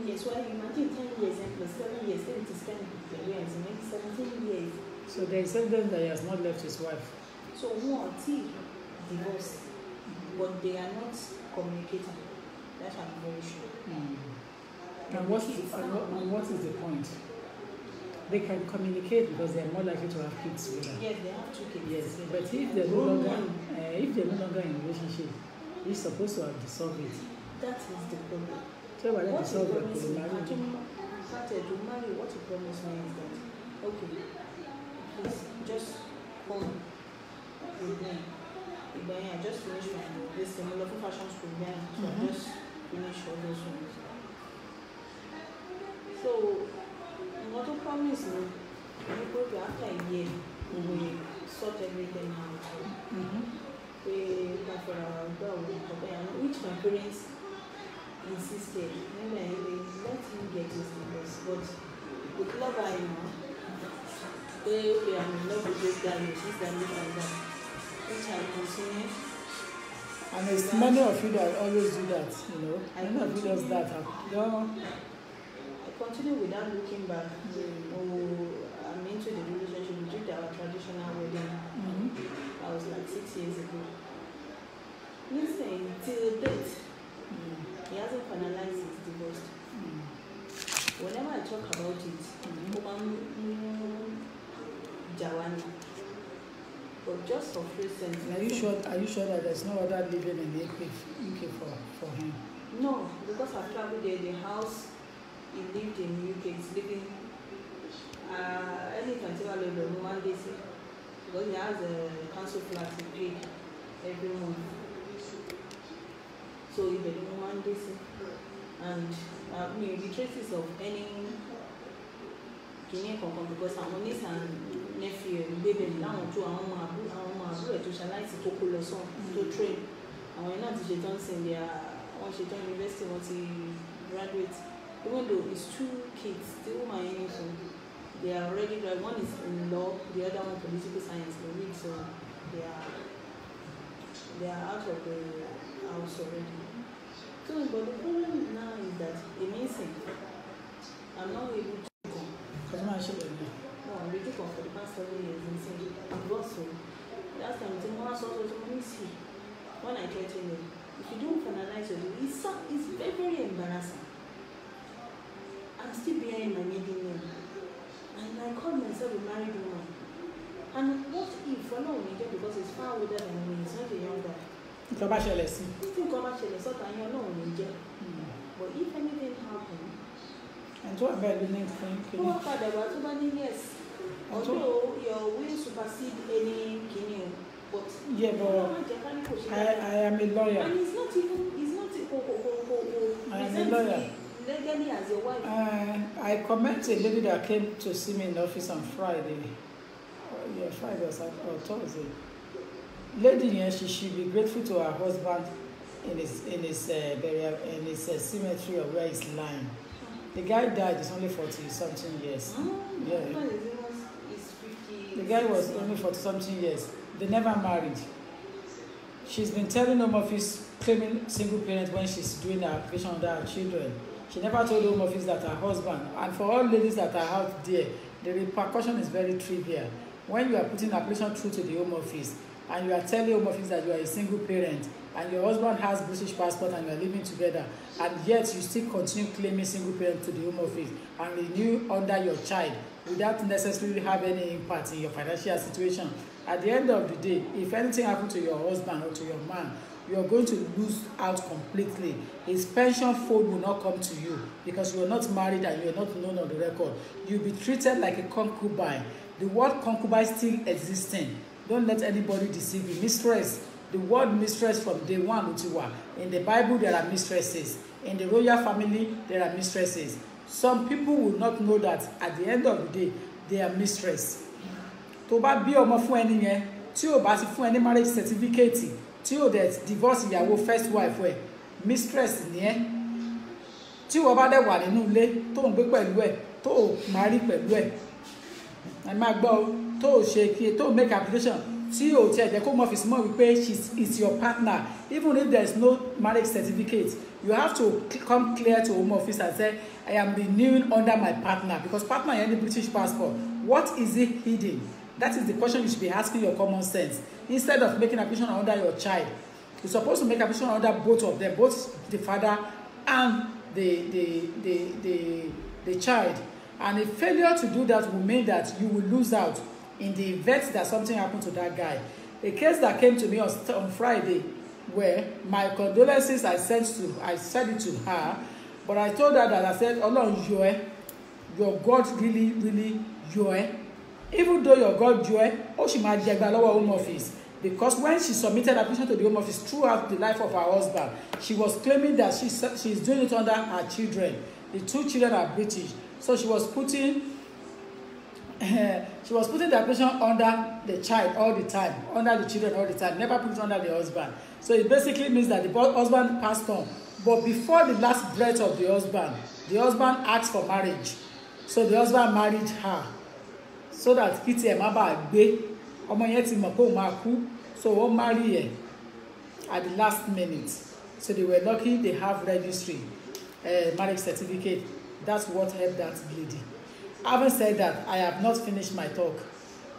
years. Well, imagine 10 years and plus 7 years. Then it is 10 years. It makes 17 years. So there is evidence that he has not left his wife. So one divorced, but they are not communicating. That I'm very sure. And what is the point? They can communicate because they are more likely to have kids together. Yes, they have 2 kids. Yes, but if they're no longer in a relationship, he's supposed to have dissolved it. That is the problem. So why not dissolve it? To marry, what you promise me is that, okay, please just come with me. I just finished this similar fashion school here, so I just finished all those ones. So, what you promise me, after a year, we sort everything out. We got for our girl, which my parents insisted. Maybe they let him get his divorce, but with love, I know. Okay, I'm in love with this guy, this guy, and that. Which I continue. And there's many of you that always do that, you know. Many of you does that. I continue without looking back. I'm into the relationship. We did our traditional wedding. I was like 6 years ago. Listen, till date, he hasn't finalized his divorce. Whenever I talk about it, just of recent. Are you sure that there's no other living in the UK for him? No, because I've traveled there. The house he lived in UK is living any festival level 1 day because he has a council flat he paid every month. So he paid 1 day and the traces of any Guinea company because our niece and nephew baby now to our to socialize to train. And we're not to Johnson they are once she joined university once he graduates. Even though it's 2 kids, still my anything. They are already graduated. One is in law, the other one political science. So they are out of the house already. So, but the problem now is that amazing. I'm not able to come. No, I'm ready to come for the past 7 years. I'm also. Last time, when I try to know, if you don't finalize your deal, it's very, very embarrassing. I'm still behind my maiden name. And I call myself a married woman. And what if we're not only because it's far older than me, it's not a young guy. It's not a young guy. But if anything happens, and what about the name thing? Yes. Although your will supersede any Kenyan, but yeah, but I am a lawyer. And he's not I am a lawyer. Legally as your wife. I comment a lady that came to see me in the office on Friday. Friday or Thursday. Lady here, she should be grateful to her husband in his burial in his cemetery of where he's lying. The guy died. He's only 40-something years. Yeah. The guy was only 40-something years. They never married. She's been telling Home Office, claiming single parent when she's doing her application under her children. She never told Home Office that her husband, and for all ladies that are out there, the repercussion is very trivial. When you are putting application through to the Home Office, and you are telling Home Office that you are a single parent, and your husband has British passport and you are living together, and yet you still continue claiming single parent to the Home Office and renew under your child without necessarily have any impact in your financial situation. At the end of the day, if anything happens to your husband or to your man, you are going to lose out completely. His pension fund will not come to you because you are not married and you are not known on the record. You will be treated like a concubine. The word concubine still existing. Don't let anybody deceive you. Mistress, the word mistress from day one, in the Bible there are mistresses. In the royal family there are mistresses. Some people will not know that at the end of the day they are mistress. Tó bá bí ọmọ fún ẹni yẹn, tí ó bá ti fún ẹni marriage certificate, tí ó dẹ̀ divorce ìyàwó first wife ẹ̀, mistress ni ẹ́. Tí ó bá dẹ̀ wà nínú ilé tó ń gbé pẹ̀lú ẹ̀, tó marry pẹ̀lú ẹ̀. Ẹ máa gbọ́ tó ṣe kí tó make application tí ó tiẹ̀ jẹ́ kó mọ̀ office mọ̀ wípé is your partner, even if there is no marriage certificate, you have to come clear to Home Office and say I am renewing under my partner, because partner is any British passport. What is it hidden? That is the question you should be asking your common sense. Instead of making application under your child, you're supposed to make application under both of them, both the father and the child. And a failure to do that will mean that you will lose out in the event that something happened to that guy. A case that came to me on Friday, where my condolences I said it to her, but I told her that I said, Ọlọ́run your God really joy. Even though your God joy, she might get by Home Office. Because when she submitted application to the Home Office throughout the life of her husband, she was claiming that she's doing it under her children. The 2 children are British. So she was putting the application under the child all the time, under the children all the time, never put it under the husband. So it basically means that the husband passed on. But before the last breath of the husband asked for marriage. So the husband married her. So that Kitty and Maba Gbe, ọmọ yẹn ti mọ̀ pé ó máa kú. So wọ́n marry her at the last minute. So they were lucky they have registry, marriage certificate. That's what helped that lady. Having said that, I have not finished my talk,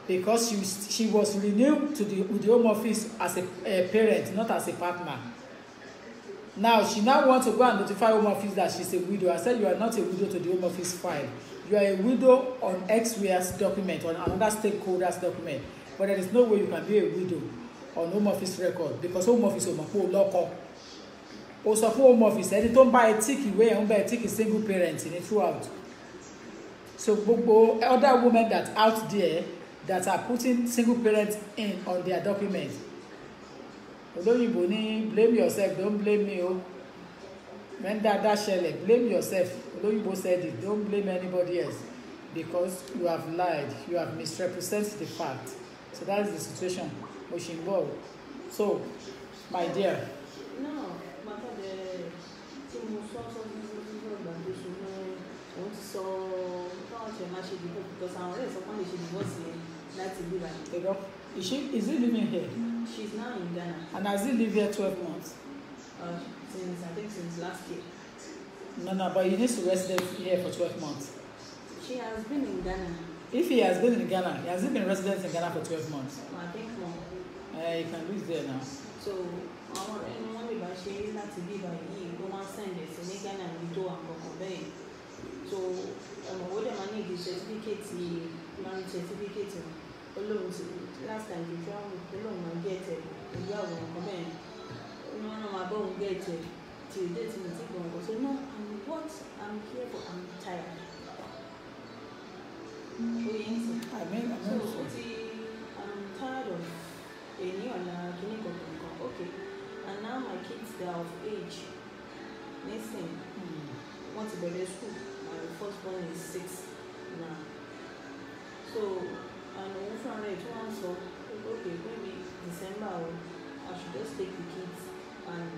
because she was renewed with the Home Office as a parent, not as a partner. Now she wants to go and notify Home Office that she's a widow. I said you are not a widow to the Home Office file. You are a widow on X-Ware's document, on another stakeholder's document. but there is no way you can be a widow on Home Office record because Home Office ò mọ̀ pé o lọ́kọ. O sọ fún Home Office ẹni tó ń bá ẹ tíìkì ìwé yẹn ń bá ẹ tíìkì single parent ní throughout. So gbogbo other women that out there that are putting single parents in on their document. Olóyìnbó ní blame yourself, don't blame me o. When that ṣẹlẹ̀, blame yourself. Olóyìnbó said it, don't blame anybody else because you have lied, you have misrepresented the fact. So that is the situation. Oshimbo. So, my dear. No, matter the tí mo sọ gbàgbé ṣùgbọ́n òun ti sọ káwọn ṣe máa ṣe divorce because àwọn ọ̀rẹ́ ìsọ̀kan lè ṣe divorce yẹn láti bí báyìí. Is he living here? She's now in Ghana. And has he lived here 12 months? Since last year. No, but he needs to resident here for 12 months. She has been in Ghana. If he has been in Ghana, has he been resident in Ghana for 12 months? I think more. He can live there now. So, àwọn ọ̀rẹ́ ni wọ́n lè bá ṣe láti bí báyìí ló máa ń sẹ̀ǹdẹ̀ sí ní Ghana ní tó àkọ́kọ́ bẹ́ẹ̀. So, ó dẹ̀ máa ní ìdí marriage certificate olóhùn ti last time the travel olóhùn máa gẹ̀ẹ́tẹ̀ ìlú àwọn ọ̀kan bẹ́ẹ̀ ni wọ́n máa bọ́ òun gẹ̀ẹ́tẹ̀ tí ò dé tí mo ti gbọ̀n ọ̀gọ̀ so no I'm here for I'm tired. I'm tired of any other clinical okay and now my kids they are of age listen want to go to school my first born is 6 now so and one from it one so okay maybe December I should just take the kids and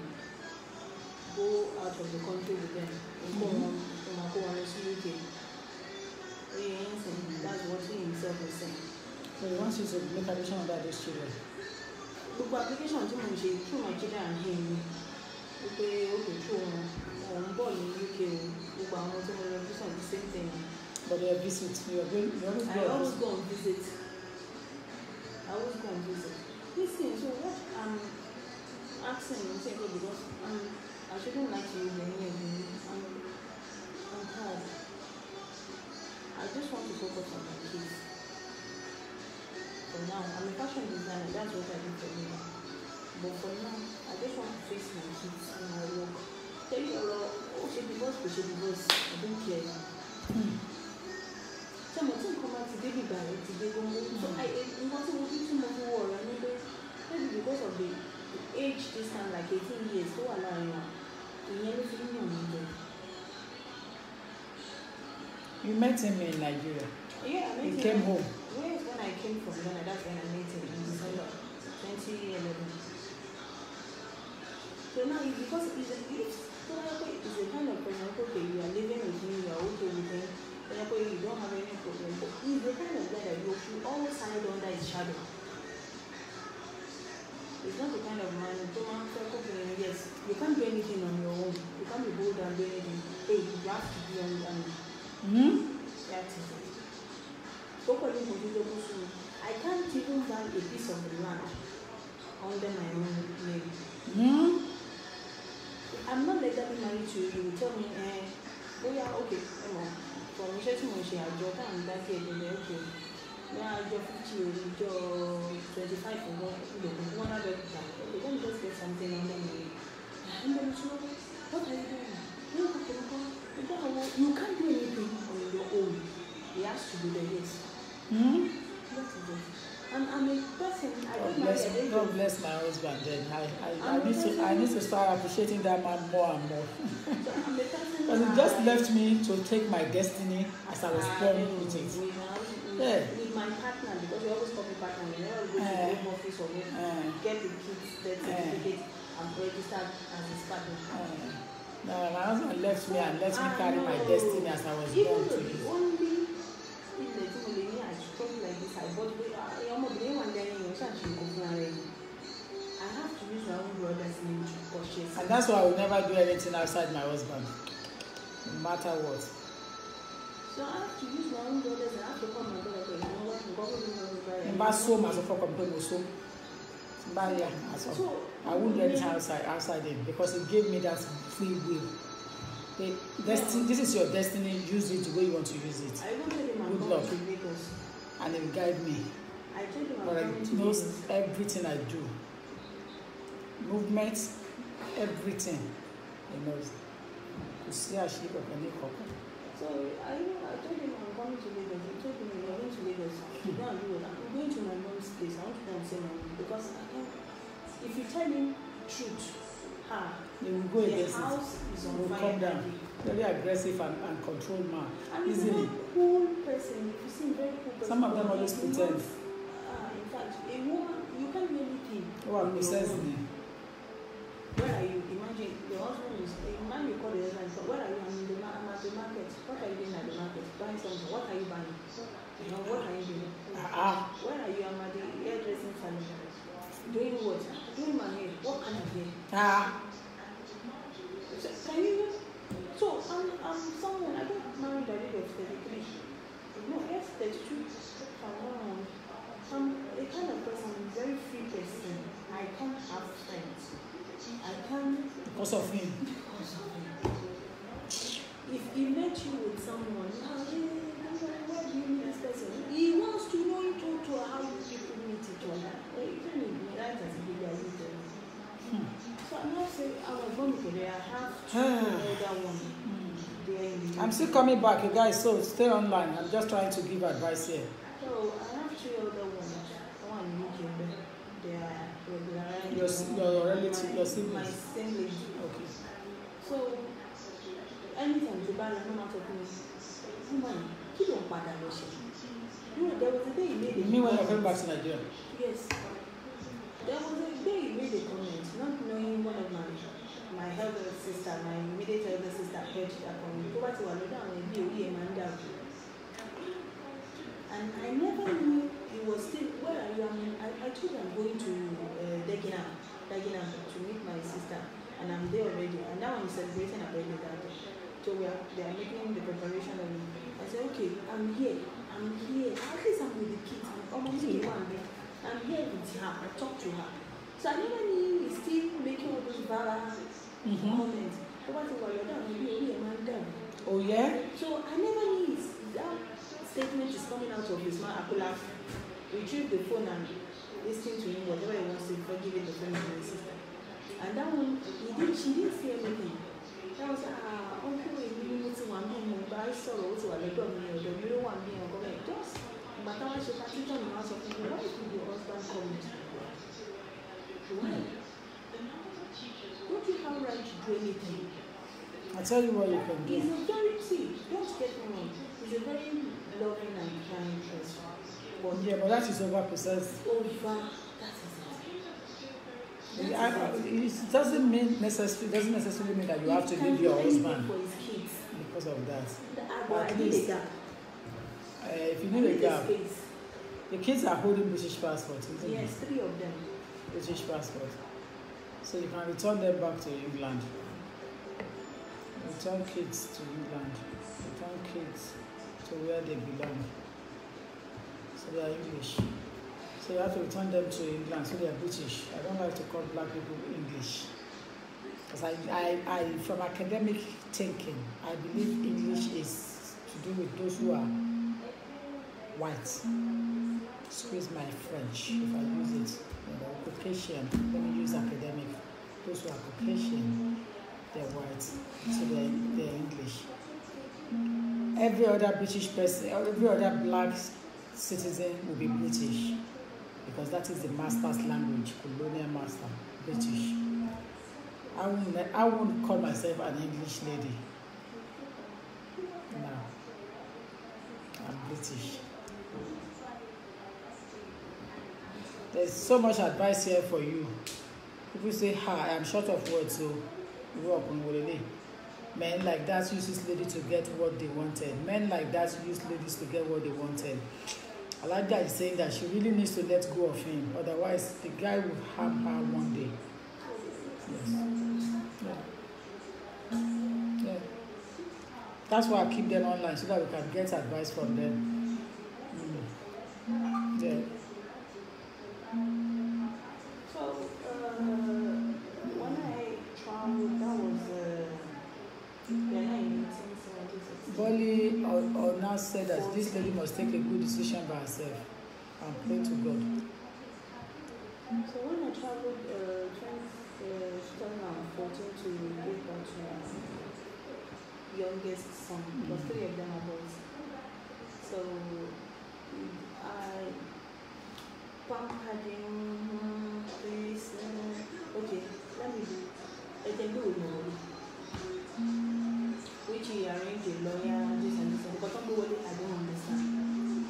go out of the country with them and go on to UK. That's what he himself is saying. So he wants you to make addition about those children. Gbogbo application tí mo ṣe through my children and him ni wípé okay through òun bọ̀ ní UK o gbogbo àwọn tí mo lọ visit the same thing. But they visit you always go on visit. I always go on visit. Listen, so what I'm asking you because I shouldn't like to use any of you. I'm tired. I just want to focus on my kids. For now, I'm a fashion designer, that's what I do for me. But for now, I just want to face my kids and my work. Tell you she divorce, I don't care now. So I'm going to come out today by today. So I want to be too much war. Maybe because of the age this time, like 18 years, so allow you. You met him in Nigeria? Yeah, I met him. He came home? Yes, when I came from Ghana, that's when I met him in December 2011. So now, because he's a kind of person, okay, you are living with him, you are okay with him, you don't have any problem. But he's the kind of guy that you always hide under his shadow. He's not the kind of man who yes, you can't do anything on your own. You can't be bold and do anything. Hey, you have to be on your own. That's it. I can't even buy a piece of the land under my own name. I'm not legally married to you. You will tell me, oh yeah, okay, come on. From Michelle I job and that okay. Yeah, I job 50 or 25 or one other time. Okay, let me just get something under me. And then what are you doing? You can't do anything on your own. It has to be the yes. I'm a person. God bless my husband. Then I need to start appreciating that man more and more. Because he just left me to take my destiny as I was born with it. With my partner, because we always call me partner. We never go to the home office or get the kids certificate and registered as his partner. No, my husband left me and let me carry my destiny as I was born to it. I have to use my own brother's name to purchase. And that's why I will never do anything outside my husband, no matter what. So I have to use my own brother's and I have to call my brother. You know what? I wouldn't do anything outside him because he gave me that free will. This is your destiny. Use it the way you want to use it. I will tell him good luck. And he will guide me. I told him I'm But coming he to knows Lagos. everything I do. Movement, everything. He knows. You see how she got any couple. So I told him I'm coming to Lagos. He told me we're going to Lagos. To go and do what? I'm going to my mom's place. I want to go and see my mom because I can't. If you tell him truth, They will go the against house it. is They on will fire. come down. already. Very aggressive and controlled man. And he's a Easily. very cool person. If you see him, very cool person. Some of them But always he's pretend. not, in fact, a woman, you can't do anything. Oh, I'm possessed me. Where are you? Imagine the husband is a man. You call the husband. So where are you? I'm at the market. What are you doing at the market? Buying something. What are you buying? You know, what are you doing? Where are you? I'm at the hairdressing salon. Doing what? Doing my hair. What kind of hair? So, can you? So I'm someone. I got married at the age of 33. No, yes, 32. I'm a kind of person. I'm a very free person. I can't have friends. I can't. Because of him. If he met you with someone, where do you meet this person? He wants to know you to how you people meet each other. Even if right as a baby, I meet them. So I'm not saying I was born today. I have two older ones. I'm still coming back, you guys, so stay online. I'm just trying to give advice here. So I have three older ones. One in UK, they are Your relative, your siblings. my siblings. Okay. So anytime you buy no matter who, woman, keep on bad emotion. You know, there was a day he made You a mean when you're comment. coming back to Nigeria? Yes. There was a day he made a comment, not knowing one of my elder sister, my immediate elder sister heard that comment. Go back to Waloda and be a man down. And I never knew he was still, where are you? I told him I'm going to Dagenham to meet my sister. And I'm there already. And now I'm celebrating a birthday that day. So they are making the preparation of it. I said, okay, I'm here. At least I'm with the kids. I'm here with her. I talk to her. So I never knew he's still making all those comments. Oh, yeah? So I never knew that statement is coming out of his mouth. I could have retrieved the phone and listened to him, whatever he wants to, before giving the phone to his sister. And that one, she didn't say anything. That was uncle, you need to want me, but I saw also a little of me, or you don't want me, or just, but I was a particular amount of people. Why did your husband come to you? Why? Don't you have right to do anything? I tell you what you can do. He's a very, don't get me wrong, he's a very loving and kind person. Yeah, but that is over-possessed. It doesn't necessarily mean that you have to leave your husband because of that. At least, if you need a gap, the kids are holding British passports, isn't it? Yes, 3 of them. British passport. So you can return them back to England. Return kids to England. Return kids to where they belong. So they are English. So you have to return them to England, so they are British. I don't like to call black people English. Because I from academic thinking, I believe English is to do with those who are white. Excuse my French if I use it. Caucasian, let me use academic. Those who are Caucasian, they're white, so they're English. Every other British person, every other black citizen will be British. Because that is the master's language, colonial master, British. I won't call myself an English lady. No. I'm British. There's so much advice here for you. People say, I am short of words, so men like that use this lady to get what they wanted. Men like that use ladies to get what they wanted. Alaja is saying that she really needs to let go of him, otherwise the guy will harm her one day. Yes. Yeah. That's why I keep them online, so that we can get advice from them. Yeah. So, when I traveled, that was Bolly or now said that this lady must take a good decision by herself. and pray to God. So when I traveled 2014 to give birth to my youngest son, because 3 of them are boys. So I pampered him, please, okay, let me do, I can do it more. Which he arranged a lawyer, this and this, but I don't understand.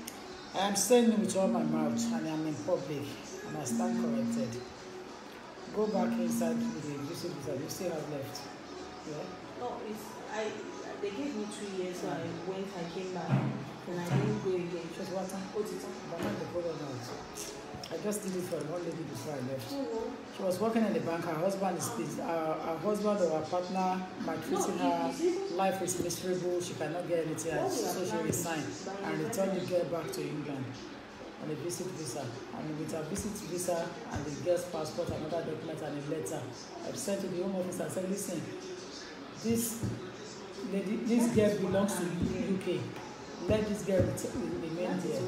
I am saying it with all my mouth, and I am in public, and I stand corrected. Go back inside with the visa. You still have left. Yeah? No, they gave me 2 years, so I came back, and I didn't go again. Just what time? What's it on? But not the photo out. I just did it for one lady before I left. Oh, She was working in the bank. Her husband is her husband or her partner maltreating her. Life is miserable. She cannot get anything else. So she resigned and returned the girl back to England on a visit visa. And with her visit visa and the girl's passport, another document and a letter, I've sent to the Home Office and said, listen, this girl belongs to UK. Let this girl remain there.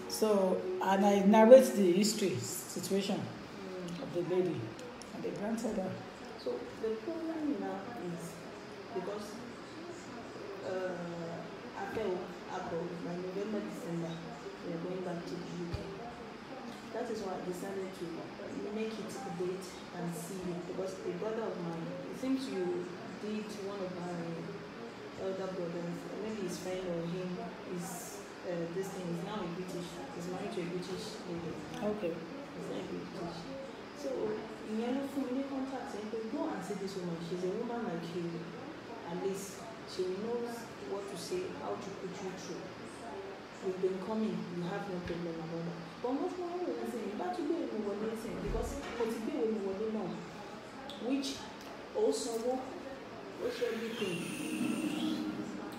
So, and I narrate the history, situation of the lady, and they granted her. So the problem now is because after by November, December, we are going back to the UK. That is why I decided to make it a date and see it, because a brother of mine, it seems you did one of my elder brothers, maybe his friend or him, is this thing is now a British, is married to a British lady. Okay. He's not a British. So, in yellow for me contact, and go and see this woman. She's a woman like you. At least she knows what to say, how to put you through. You've been coming, you have no problem about that. But most people will say, but to be able to listen, because what to be able to know, which also what's everything.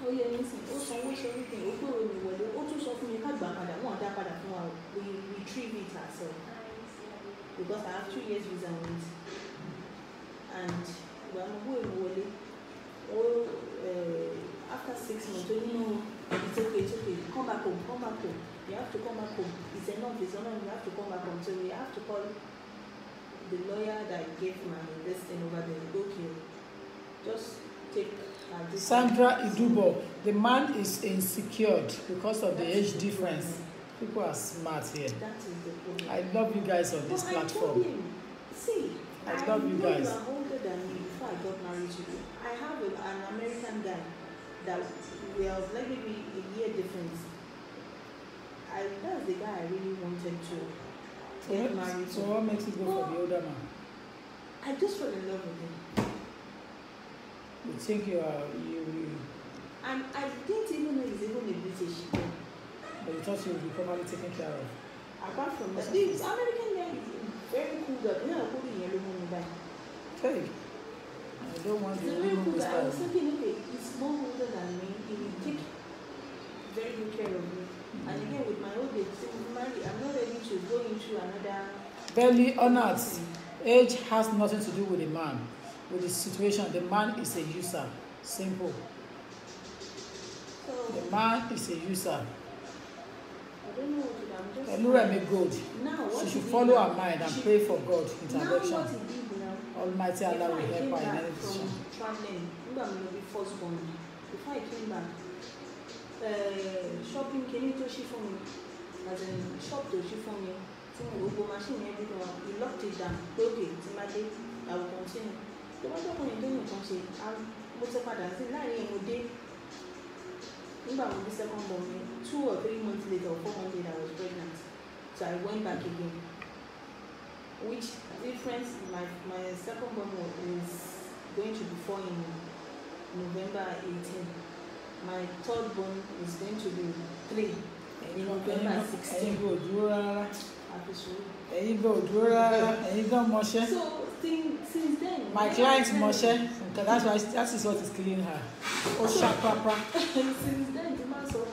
Oh yeah, listen, also what's everything. Also something you can't back and one that we retrieve it ourselves. Because I have 2 years visa on it. And after 6 months, you know, it's okay, come back home. You have to come back home. It's enough, you have to come back home. So we have to call the lawyer that gave my this thing over there. Okay, just take Sandra Idubo, the man is insecure because of the age difference. People are smart here. That is the problem. I love you guys on this platform. I love you guys. You are older than me before I got married to you. I have an American guy that we have like maybe a year difference. That's the guy I really wanted to get married to. So what makes you go for the older man? I just fell in love with him. You think you are And I didn't even know he's even a British. but you thought you would be properly taken care of. Apart from that, the American guy is very cool. That you know, cool in yellow money by. Okay. I don't want He's to very cool. this I was time. thinking, okay, he's more older than me. He will take very good care of me. And again, with my old age, I'm not ready to go into another. Barely honored. Age has nothing to do with the man. With the situation, the man is a user. Simple. So, The man is a user. I don't know what to do. I'm just. Eluremi good. Now, what She should he follow did her now- mind and she- pray for God Now, what intervention. he did now. Almighty Allah will help her in Before I any came back decision. from traveling, I'm going to be first born. Before I came back, shopping came into she for me. As in, shop to she for me. Go machine everything. He locked it down. Okay, Timothy, I will continue. The one that I'm doing is I'm what's up, I said, lying in a day. Remember, when the second born, 2 or 3 months later, or 4 months later, I was pregnant. So I went back again. Which difference my second born is going to be 4 in November 18. My third born is going to be 3 in November 16. Ẹ̀yin kò dúró rárá. So Ẹ̀yin kò dúró rárá. Ẹ̀yin gan mọṣẹ́. since then, My client mọṣẹ́. That is what is killing her. Ó ṣàpápá. since then, the man said,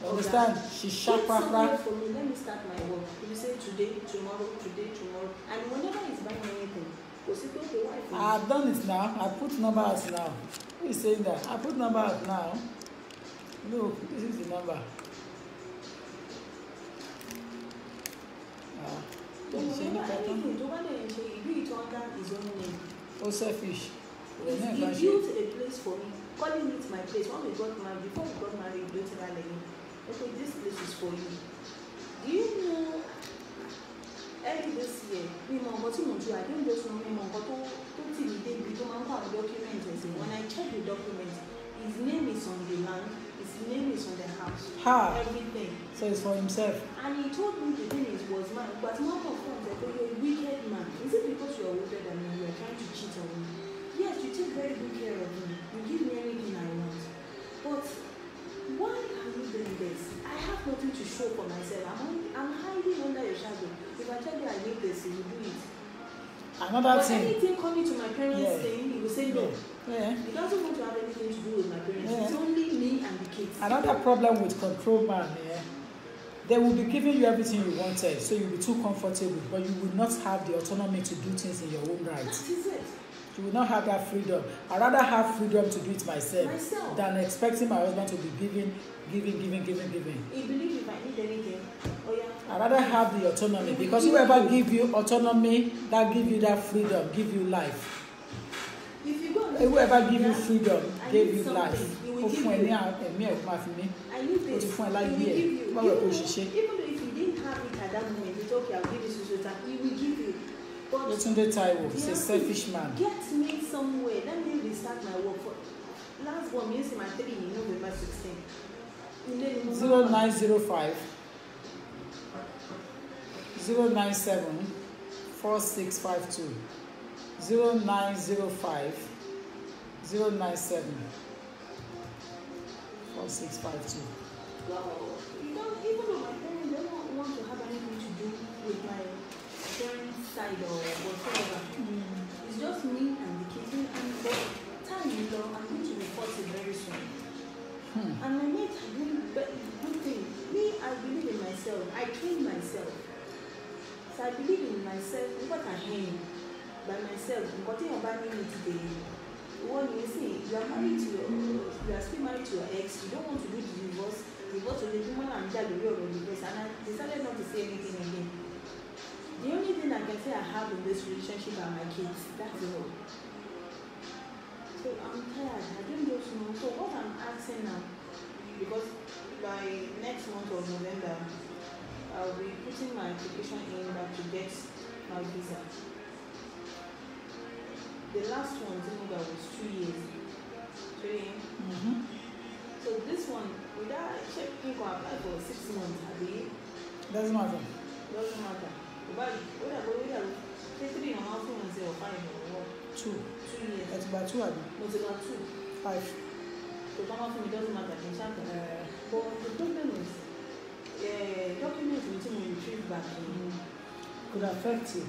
Understand? She ṣàpápá. for me, let me start my work. If you say today, tomorrow, and whenever he's buying anything, was it okay, wife? I've done it now. I put number out now. Who is saying that? I put number out now. Look, this is the number. So anything tó bá dẹ̀ ṣe, he do it under his own name. Oh, selfish. He built a place for me, calling it my place. When we got married, before we got married, we built it again. Okay, this place is for you. Do you know? Early this year, I don't just know documents. When I check the documents, his name is on the land, his name is on the house, everything. So it's for himself. And he told me the thing was mine, but one of them said, "Oh, you're a wicked man. Is it because you are older than me? You are trying to cheat on me? Yes, you take very good care of me. You give me everything I want. But why are you doing this? I have nothing to show for myself. I'm hiding under your shadow. If I tell you I need this, you will do it." Another thing. Anything coming to my parents saying, he will say no. Yeah. He doesn't want to have anything to do with my parents. It's only me and the kids. Another problem with control man, they will be giving you everything you wanted, so you'll be too comfortable, but you will not have the autonomy to do things in your own right. That is it. You will not have that freedom. I'd rather have freedom to do it myself than expecting my husband to be giving. He believes if I need anything, I'd rather have the autonomy, because whoever give you autonomy, that give you that freedom, give you life. If you go, whoever give you freedom, gave you life. He will give you. I need this. He will give you. Even though if you didn't have it at that moment, it's okay, I'll give you so time. He will give you. But Yetunde Taiwo, he's a selfish man. Get me somewhere. Let me restart my work. Last one, me my 3 in November 16. 0905 097 4652 0905 097 4652. Even though my parents don't want to have anything to do with my parents' side or whatever, it's just me and the kids. And for time, I'm going to report it very soon. And my mates are doing good things. Me, I believe in myself. I train myself. So I believe in myself. What I am by myself. What you are me today. When you see, you are married to you are still married to your ex. You don't want to do the divorce. Divorce to the woman and child will be already divorce. And I decided not to say anything again. The only thing I can say I have in this relationship are my kids. That's all. So I'm tired. I don't just know. So what I'm asking now, because by next month of November, I'll be putting my application in to get my visa. The last one, was 2 years. 3 years. So this one, without checking, I apply for 6 months. Doesn't matter. Doesn't matter. But whether 3 and a half months or 5 or what? 2. 2 years. It's about 2, I mean. No, it's about 2. 5. So come out for me doesn't matter. But the problem is, documents which you retrieve back could affect you.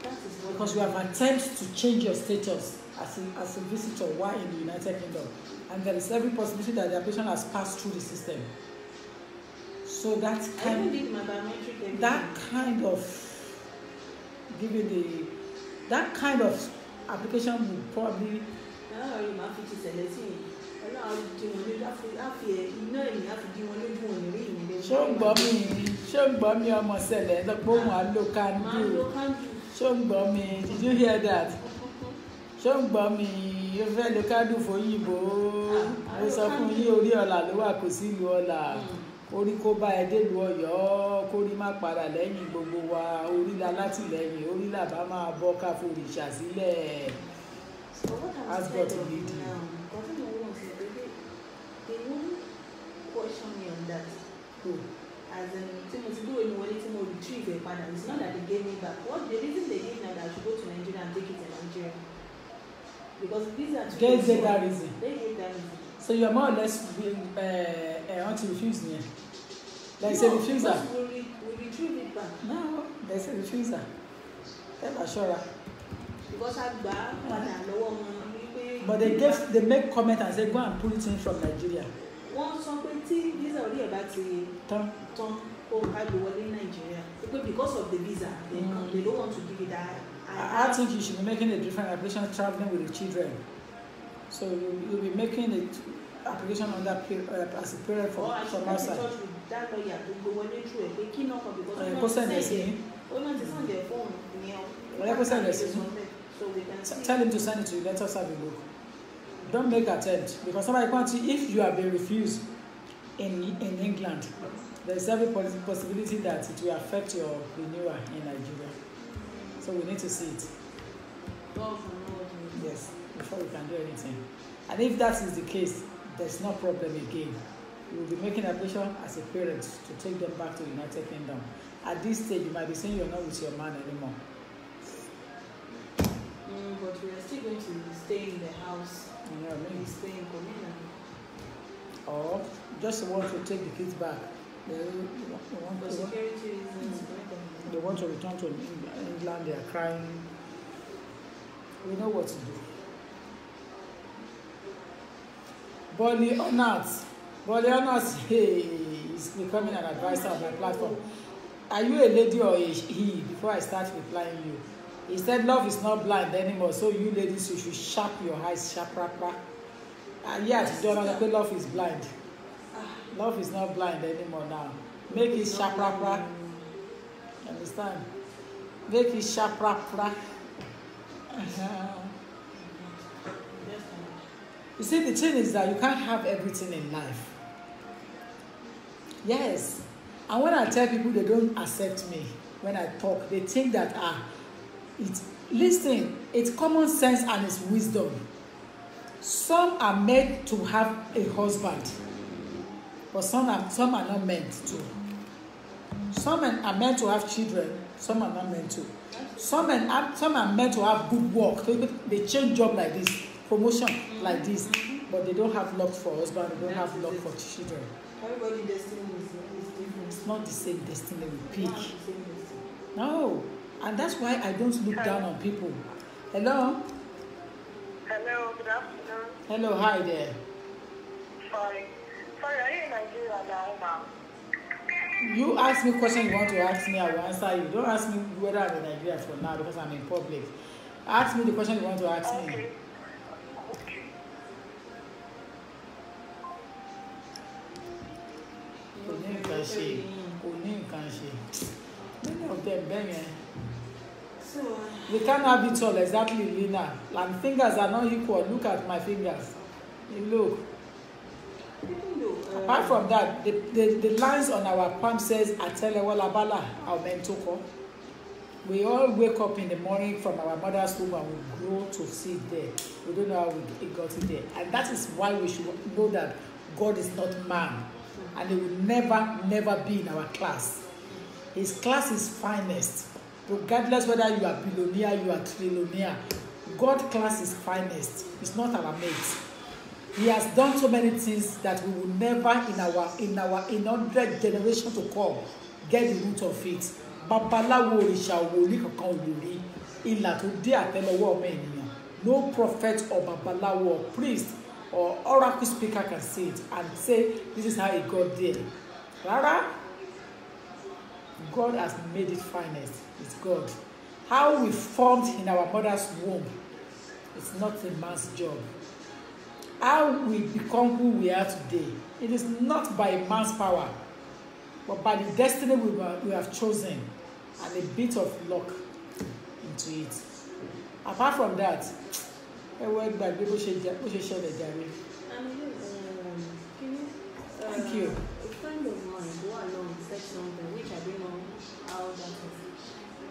That is what because you have attempted to change your status as a visitor while in the United Kingdom, and there is every possibility that the application has passed through the system. So that kind of application will probably. Ṣé ń gbọ́ mi ọmọ ṣẹlẹ̀ lọ́pọ̀ òun àlòkàndù. Ṣé ń gbọ́ mi? Did you hear that? Ṣé ń gbọ́ mi? Ó fẹ́ lòkàndù fòyìnbó. Mo sọ fún yín orí ọ̀la ló wà kò sí ìlú ọ̀la. Orí kó bá ẹ délùú Ọ̀yọ́, kórí má padà lẹ́yìn gbogbo wa. Orí la látìlẹ́yìn, orí làbá máa bọ́ ká forìṣà sílẹ̀. As God lead you. They won't question me on that. As in, retrieve a partner. It's not that they gave me back. What the reason they gave me that I should go to Nigeria and take it in Nigeria? Because these are they gave that reason. They gave that reason. So you're more or less want to refuse me. There's a refuser. We retrieve it back. No, there's a refuser. Tell Ashora. Because I but they make comment and say go and pull it in from Nigeria. One something these are already about to turn in Nigeria. Because of the visa, they don't want to give it that. I think you should be making a different application traveling with the children. So you'll be making an application on that as a parent from outside. That lawyer to go through it. They cannot because Oh, no, it's on their phone. So we can Tell him to send it to you. Let us have a look. Don't make attempt, because somebody wants you. If you have been refused in England, there's every possibility that it will affect your renewal in Nigeria. So we need to see it. Yes, before we can do anything. And if that is the case, there's no problem again. We will be making application as a parent to take them back to the United Kingdom. At this stage, you might be saying you're not with your man anymore. But we are still going to stay in the house. You know what I mean? Stay in community. Or just want to take the kids back. For security reasons. They want to return to England. They are crying. We know what to do. Bolly Honors, hey, is becoming an advisor on my platform. Are you a lady or a he? Before I start replying you, he said love is not blind anymore. So you ladies, you should sharp your eyes, sharp. Yes, you don't know that love is blind. Love is not blind anymore now. Make it sharp. Understand? Make it sharp. You see, the thing is that you can't have everything in life. Yes. And when I tell people they don't accept me when I talk, they think that it's common sense and it's wisdom. Some are made to have a husband, but some are not meant to. Some are meant to have children, some are not meant to. Some are meant to have good work. They change job like this, promotion like this, but they don't have luck for husband, they don't have luck for children. Everybody's destiny is different. It's not the same destiny we pick. No. And that's why I don't look down on people. Hello? Hello, good afternoon. Hello, hi there. Sorry, are you in Nigeria now, ma'am? You ask me question you want to ask me, I will answer you. Don't ask me whether I'm in Nigeria for now because I'm in public. Ask me the question you want to ask me. Okay. Many of them, bang. So, We can't have it all exactly linear. And fingers are not equal. Look at my fingers. You look. Apart from that, the lines on our palm says Atelewalabala, our mentoko. We all wake up in the morning from our mother's womb and we grow to see it there. We don't know how we got it there. And that is why we should know that God is not man. And he will never be in our class. His class is finest. Regardless whether you are billionaire, you are trillionaire. God's class is finest. It's not our mate. He has done so many things that we will never in 100 generations to come get the root of it. Babalawo òrìṣà wòlíì kankan ò lè rí ìlà tó dé àtẹ́lẹwọ́ ọmọ ènìyàn. No prophet or babalawo or priest or oracle speaker can say it and say this is how he got there. Rárá. God has made it finest. It's God. How we formed in our mother's womb, it's not a man's job. How we become who we are today, it is not by man's power, but by the destiny we have chosen and a bit of luck into it. Apart from that, thank you. A friend of mine go along said something which I don't know how that is.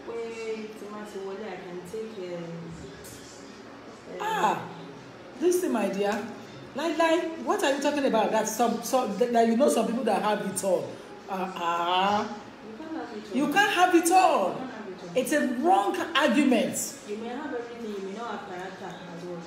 Where Timothy, I can take This thing, my dear. Like, what are you talking about? That that you know some people that have it all. You can't have it all. It's a wrong argument. You may have everything, you may not have character as well.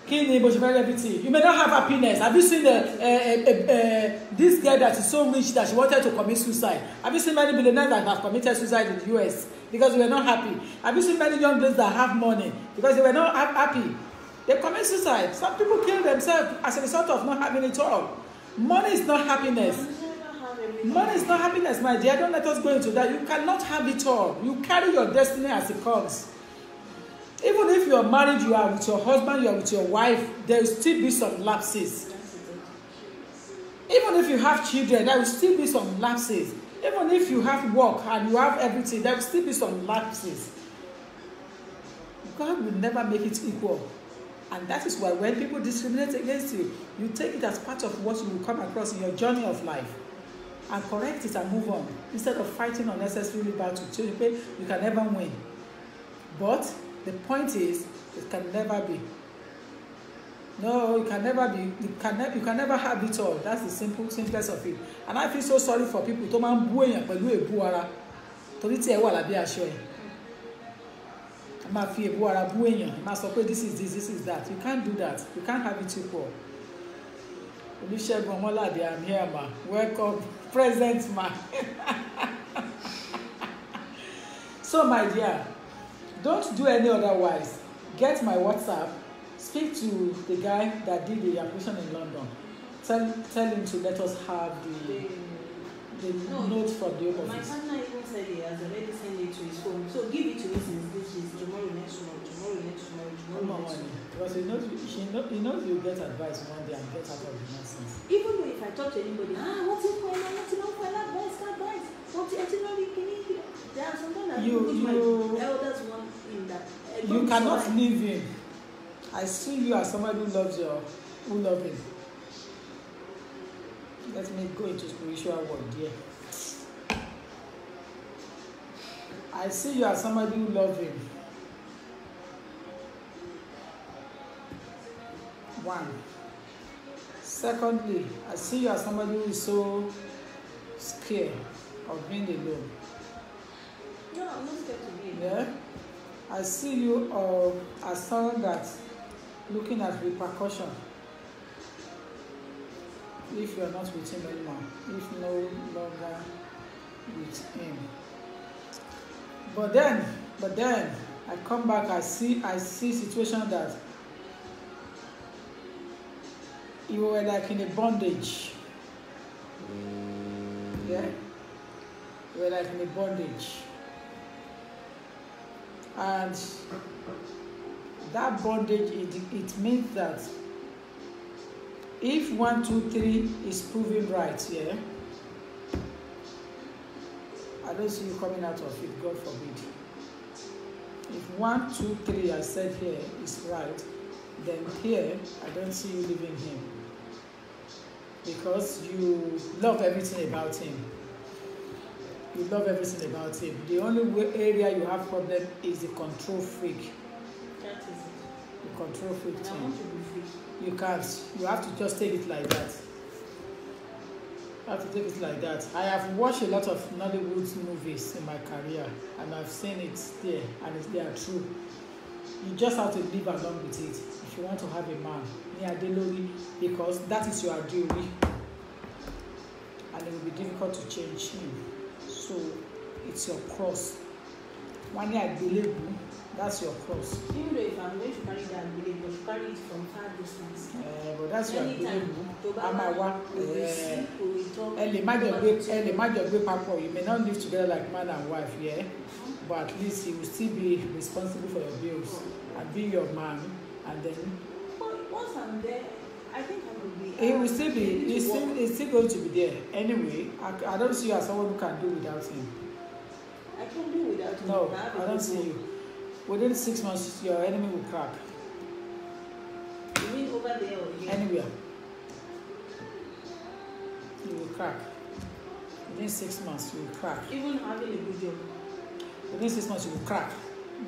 You may not have happiness. Have you seen this girl that is so rich that she wanted to commit suicide? Have you seen many billionaires that have committed suicide in the US because they were not happy? Have you seen many young girls that have money because they were not happy? They commit suicide. Some people kill themselves as a result of not having it all. Money is not happiness. Money is not happiness, my dear. Don't let us go into that. You cannot have it all. You carry your destiny as it comes. Even if you are married, you are with your husband, you are with your wife, there will still be some lapses. Even if you have children, there will still be some lapses. Even if you have work and you have everything, there will still be some lapses. God will never make it equal. And that is why when people discriminate against you, you take it as part of what you will come across in your journey of life and correct it and move on. Instead of fighting unnecessarily battle, you can never win. But the point is, it can never be. No, it can never be. You can never have it all. That's the simplest of it. And I feel so sorry for people tó máa ń bú èèyàn pẹ̀lú èébú ara torí tí ẹ wà lábẹ́ aṣọ ẹ̀. I máa fi èébú ara bú èèyàn. I máa sọ pé this is this, this is that. You can't do that. You can't have it equal. Olúṣẹ́gun Ọmọládé, I'm here, ma. Welcome, present, ma. So, my dear, don't do any otherwise. Get my WhatsApp. Speak to the guy that did the acquisition in London. Tell him to let us have the note from the home office. My partner even said he has already sent it to his phone. So give it to me since this is tomorrow, next tomorrow. Because he knows you'll get advice one day and get out of the nonsense. Even though if I talk to anybody, what's it for? What's it for? Advice. What's it? There are sometimes that my elders want in that. You cannot leave him. I see you as somebody who loves him. Let me go into spiritual world here. I see you as somebody who loves him. One. Secondly, I see you as somebody who is so scared of being alone. No, I'm not scared to be Yeah? alone. I see you as someone that's looking at repercussion if you are not with him anymore, if no longer with him. But then I come back, I see situation that you were like in a bondage. Yeah? You were like in a bondage. And that bondage, it means that if 1, 2, 3 is proven right, yeah, I don't see you coming out of it, God forbid. If 1, 2, 3 I said here is right, then here I don't see you leaving him. Because you love everything about him. You love everything about him. The only area you have problem is the control freak. That is it. The control freak I thing. want to be free. You can't. You have to just take it like that. You have to take it like that. I have watched a lot of Nollywood movies in my career, and I've seen it there, and they are true. You just have to live along with it if you want to have a man near Delori, because that is your ideology, and it will be difficult to change him. So it's your cross. One year I believe that's your cross. Even though if I'm going to carry that belief, but carry it from far distance. But that's your belief. Amawa. You may not live together like man and wife, yeah, but at least he will still be responsible for your bills and be your man, and then. But once I'm there, I think I will be. He will still be. He's still going to be there anyway. I don't see you as someone who can do without him. I can do without him. No, I don't see you. Within 6 months, your enemy will crack. You mean over there or here? Anywhere. You will crack. Within 6 months, you will crack. Even having a good job. Within 6 months, you will crack.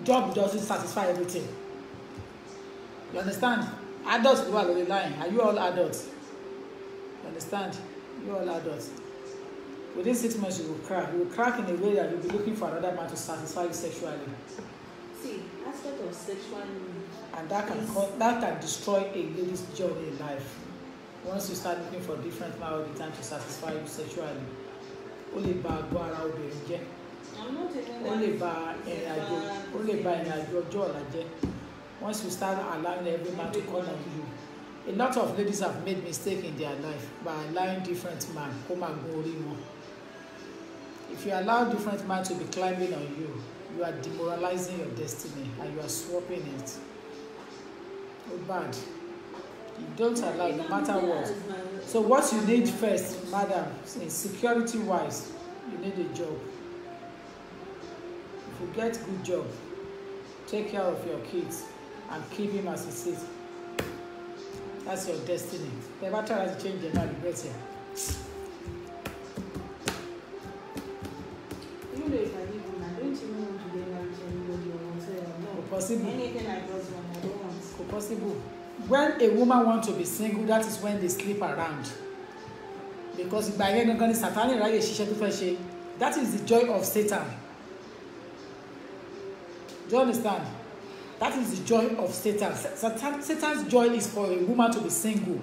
Job doesn't satisfy everything. You understand? Adults people are really lying. Are you all adults? You understand? You all adults. Within 6 months, you will crack. You will crack in a way that you'll be looking for another man to satisfy you sexually. See, aspect of sexual need. And that can destroy a lady's journey in life. Once you start looking for different men all the time to satisfy you sexually. Only by Guara Oberonje. I'm not even. Only by Enrajo. Once you start allowing every man to call on you. A lot of ladies have made mistakes in their life by allowing different men come and go more. If you allow different men to be climbing on you, you are demoralizing your destiny and you are swapping it. Oh, bad. You don't allow, no matter what. So what you need first, madam, is security-wise, You need a job. If you get good job, take care of your kids and keep him as he is. That's your destiny. Never try to change them, regret here. Even though if I leave him, I don't even want to get married to anybody or whatever. No. Possible. Anything I just want, I don't want. Possible. When a woman wants to be single, that is when they sleep around. Because by then going to Satan, that is the joy of Satan. Do you understand? That is the joy of Satan. Satan's joy is for a woman to be single,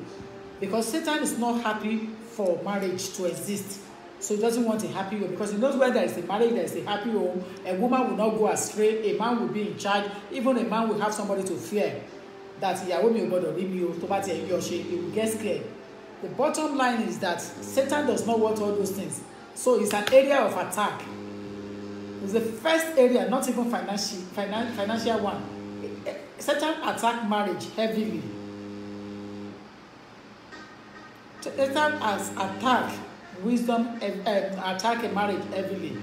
because Satan is not happy for marriage to exist. So he doesn't want a happy home, because he knows when there is a marriage, there is a happy home, a woman will not go astray, a man will be in charge, even a man will have somebody to fear. That he will get scared. The bottom line is that Satan does not want all those things. So it's an area of attack. It's the first area, not even financial one. Satan attack marriage heavily. Satan has attacked wisdom, attack a marriage heavily.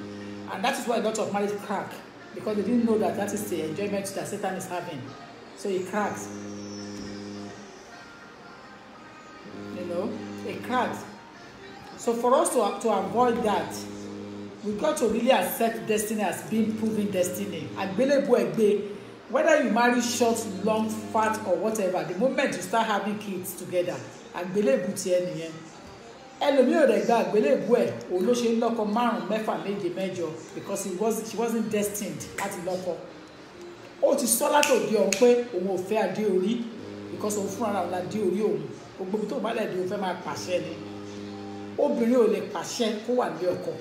And that is why a lot of marriage crack. Because they didn't know that that is the enjoyment that Satan is having. So it cracks. You know, it cracks. So for us to avoid that, we got to really accept destiny as being proven destiny. Whether you marry short, long, fat, or whatever, the moment you start having kids together, because she wasn't destined at lọ́kọ. Ó ti sọ látòdì ọ̀hún pé òun ò fẹ́ adé orí, because òun fúnra òun adé orí òun. Gbogbo tó bá lẹ̀ di òun fẹ́ máa pàṣẹ ni. Obìnrin ò lè pàṣẹ kó wà ní ọkọ.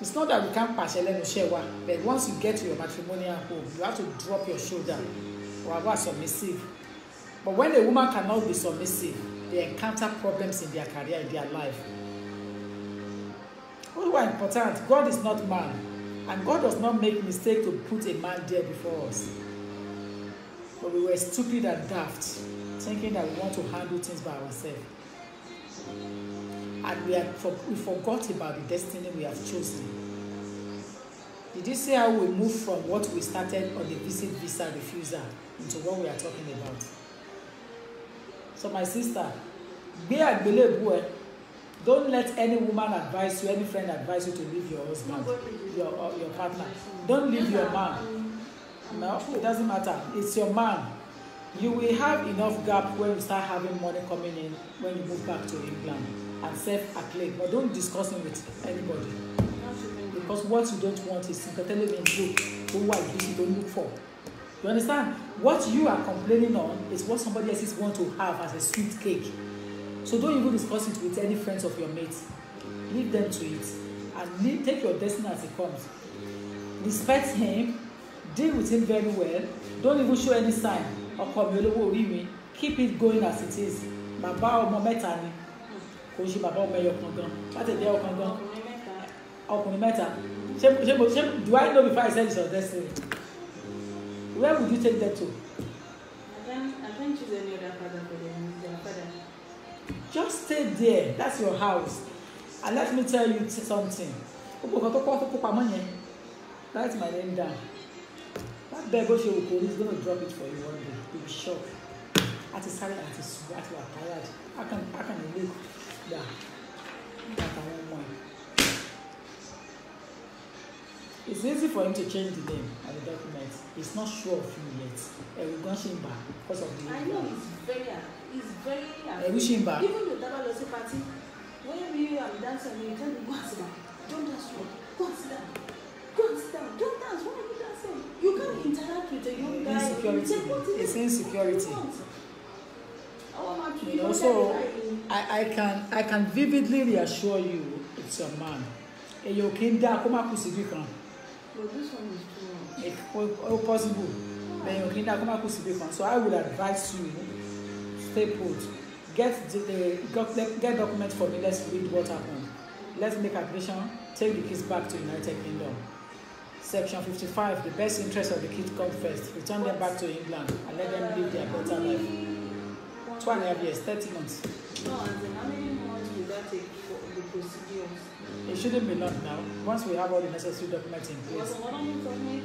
It's not that we can't pàṣẹ lẹ́nu iṣẹ́ wa, but once you get to your matrimonial home, you have to drop your shoulder or be submissive. But when a woman cannot be submissive, they encounter problems in their career, in their life. What is important? God is not man, and God does not make mistake to put a man there before us. But we were stupid and daft, thinking that we want to handle things by ourselves. And we forgot about the destiny we have chosen. Did you see how we moved from what we started on the visa refusal into what we are talking about? So my sister, don't let any woman advise you, any friend advise you to leave your husband, your partner. Don't leave your man. No, it doesn't matter. It's your man. You will have enough gap when you start having money coming in when you move back to England and self-acclaim. But don't discuss it with anybody. Because what you don't want is sympathetic in you don't look for. You understand? What you are complaining on is what somebody else want to have as a sweet cake. So don't even discuss it with any friends of your mates. Leave them to it. And take your destiny as it comes. Respect him. Deal with him very well. Don't even show any sign. Keep it going as it is. Baba ọmọ mẹ́ta ni. Kò ṣe baba ọmọ ẹyọ kan gan. Láti ẹ̀dẹ́ ọkàn gan. Ọkùnrin mẹ́ta. Do I know before I said it's your destiny? Where would you take that to? I can't choose any other father for them. Their father. Just stay there. That's your house. And let me tell you something. Write my name down. That beggar she will is going to drop it for you one day. You'll be shocked. At his salary, at his sweat, you are tired. I can look. Yeah. It's easy for him to change the name and the documents. He's not sure of you yet. We're going to back because of the. I know he's very. Even the Daba Losi party, when we are dancing, you tell me, go and sit down. Don't dance, go and sit down. Go and sit down. Don't dance. Why are you dancing? You can't interact with a young guy. Insecurity. It's insecurity. You know, so I can vividly reassure you, it's your man. But this one is too wrong. Possible. So I would advise you, stay put. Get documents for me. Let's read what happened. Let's make admission. Take the kids back to United Kingdom. Section 55. The best interest of the kids come first. Return them back to England and let them live their better life. 2.5 years, 30 months. No, and then how many months will that take procedures. It shouldn't be long now. Once we have all the necessary documents in Because place. one of them told me,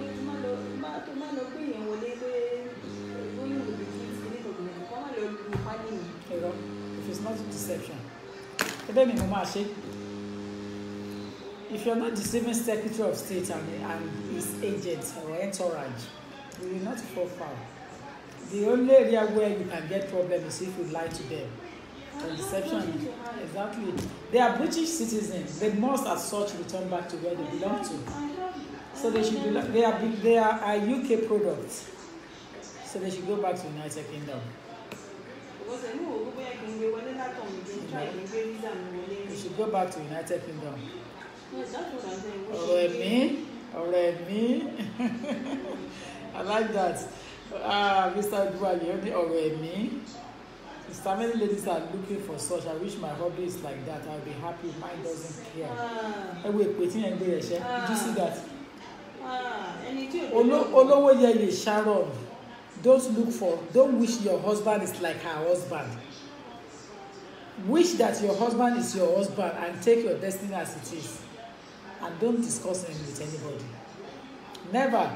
You know, if it's not deception. But then in Mama, if you're not deceiving Secretary of State and his agents or entourage, you will not fall foul. The only area where you can get problem is if you lie to them. For deception, exactly. They are British citizens. They must, as such, return back to where they belong to. So they should be. They are a UK product. So they should go back to United Kingdom. They should go back to United Kingdom. Ọ̀rẹ́ mi. I like that. Mr. Duaye, ọ̀rẹ́ mi. So many ladies are looking for such. I wish my hobby is like that. I'll be happy. Mine doesn't care. Wait, did you see that? Olówó yeye Sharon. Don't wish your husband is like her husband. Wish that your husband is your husband and take your destiny as it is. And don't discuss him with anybody. Never.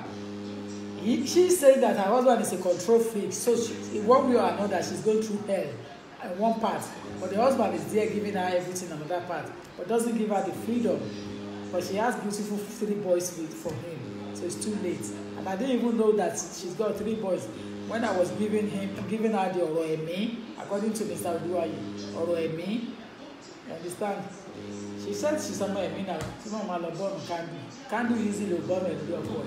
She said that her husband is a control freak, so in one way or another she's going through hell in one part, but the husband is there giving her everything in another part, but doesn't give her the freedom. But she has beautiful 3 boys for him, so it's too late. And I didn't even know that she's got 3 boys when I was giving her the ọ̀rọ̀ ẹ̀mí, according to Mr. Oduaye, ọ̀rọ̀ ẹ̀mí. You understand? She said she's somewhere ẹ̀mí now. She's not born candle easily born and do a boy.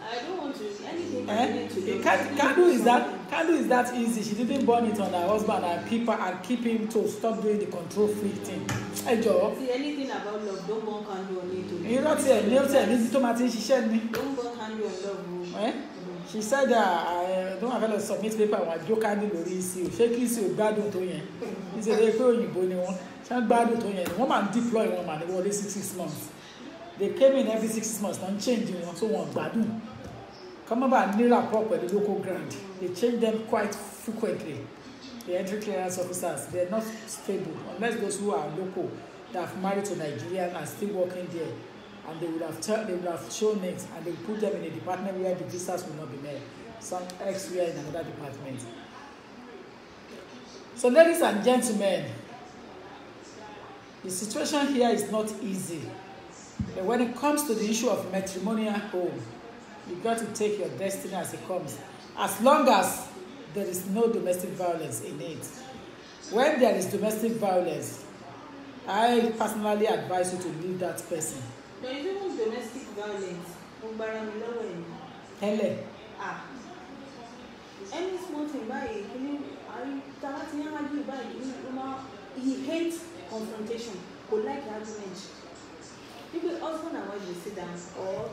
I don't want to anything to Candle is that easy. She didn't burn it on her husband and keep him to stop doing the control freak thing. Hey, Joe. See anything about love, don't burn candle on it. You don't say anything to Martin. She said me. Don't burn candle on love. She said I don't have to submit paper and joke candle lórí isi o. Ṣé kí isi o gbádùn tó yẹn? Ìṣèlè pé òyìnbó ni wọ́n. Ṣé gbádùn tó yẹn? Wọ́n máa deploy wọn mà ní wọlé 6 months. They came in every 6 months and changed wọn so wọ́n gbádùn. Come about and rapport with the local grant. They change them quite frequently. The entry clearance officers, they're not stable unless those who are local that have married to Nigeria and still working there, and they would have shown it and they would put them in a department where the visas will not be made. Some elsewhere in another department. So, ladies and gentlemen, the situation here is not easy. But when it comes to the issue of matrimonial home, you got to take your destiny as it comes, as long as there is no domestic violence in it. When there is domestic violence, I personally advise you to leave that person. There is even domestic violence. Hele. Any small thing he hates confrontation. He like argument. People husband and wife will sit down, or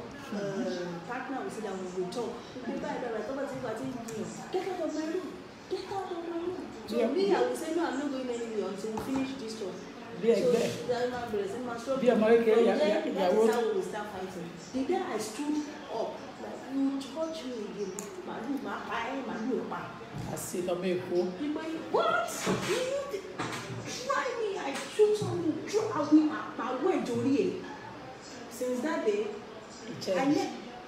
partner will sit down, we will talk. Get out of my room. Get out of my room. So me, I will say no, I'm not going anywhere until we finish this talk. So that's how we will start fighting. The day I stood up, like you touch me again, I see the people. What? You try me, I shoot something, throw away my way, Jolie. Since that day,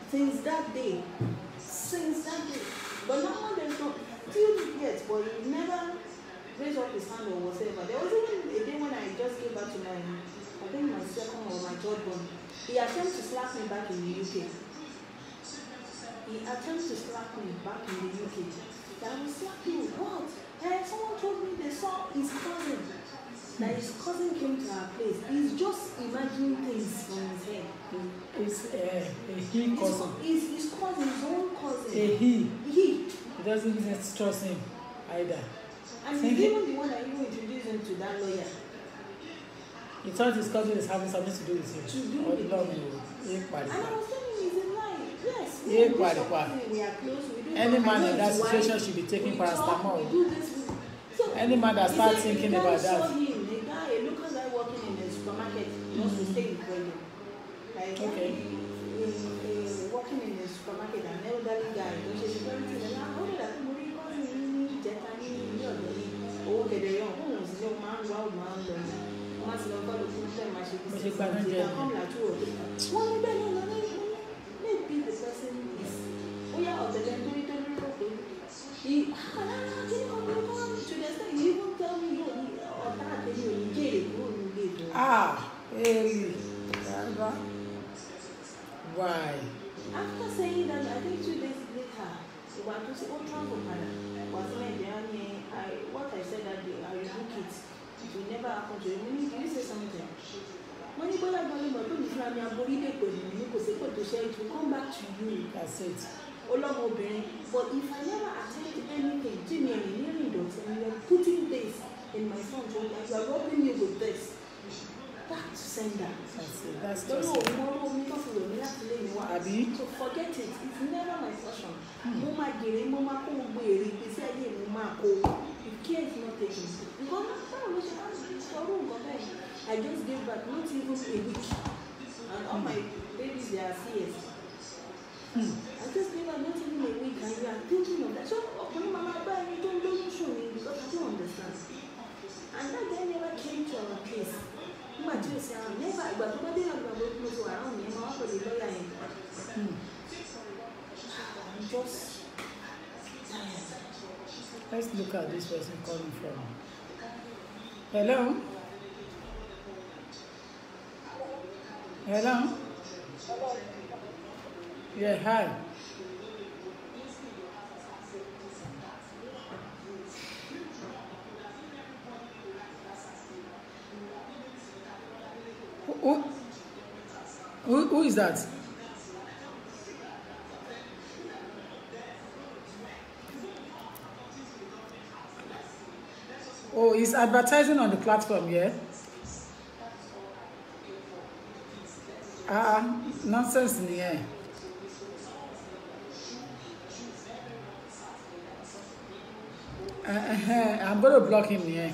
since that day, but now there's not till yet, but he never raised up his hand or whatever. There was even a day when I just came back to my second or my third one. He attempted to slap me back in the UK. That I will slap you. What? And someone told me they saw his cousin. That his cousin came to our place. He's just imagining things from his head. It's a he cousin. His cousin, his own cousin. He. He doesn't trust him either. And he's even the one that even introduced him to that lawyer. He thought his cousin is having something to do with him. To do with him. And I was telling him he's a lie. Yes. We are close. Any man in that situation should be taking paracetamol. Any man that starts thinking about that. A local guy working in the supermarket wants to stay with him. Like working in the supermarket, an elderly guy, má ti lọ bá lóko fẹ́ máa ṣe Mo ṣe gba oúnjẹ ìdá kan làjú ọ̀ wọ́n ní bẹ́ẹ̀ náà lọ́nà maybe the person is bóyá ọ̀tẹ̀lẹ̀ nítorí tó ní rò pé kí ni ọmọ kan to the extent you even tell me yóò ní ọ̀tá àtẹ̀lé òní jèrè kúrò nílé ìtọ́. Really? Why? After saying that, I think 2 days later, it was to say, "Oh, travel padà." Was when what I said that day, I rebook it. It will never happen to you. Meaning, can you say something? When you go like that, but don't feel like I'm worried about you. You go say, "What to share?" It will come back to you. That's it. But if I never attend anything, Jimmy and nearing dots, and you are putting this in my phone, and you are robbing me with this. That's sender. That's it. That's Don't just know, it. Abi? So forget it. It's never my portion. Mama gere, mama ko gbere, pese aye mama ko. If care is not taken, because I just gave back not even a week, and all my babies they are CS. I just gave back not even a week, and you are thinking of that. So, mama, you don't show me because I don't understand. And that guy never came to our place. Never, but what they have to around me, I'm just tired. Let's look at this person coming from. Hello? Hello? Yeah, hi. Who is that? Oh, he's advertising on the platform, yeah? Nonsense in the air. I'm going to block him here.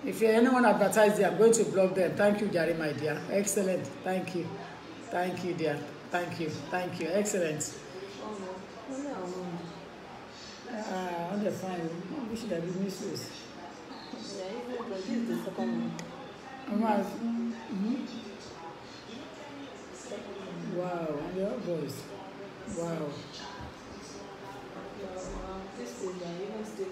If anyone advertising, I'm going to block them. Thank you, Jerry, my dear. Excellent. Thank you. Thank you, dear. Thank you. Thank you. Excellent. On the phone. We should have been missus. This is the second one. Wow, and the old boys. Wow. This is even still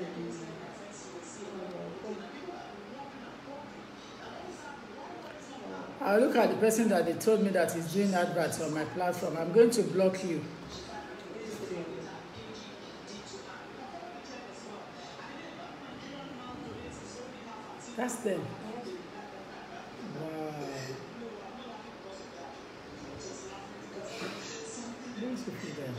I'll look at the person that they told me that is doing adverts on my platform. I'm going to block you. That's them. Wow. Those people there.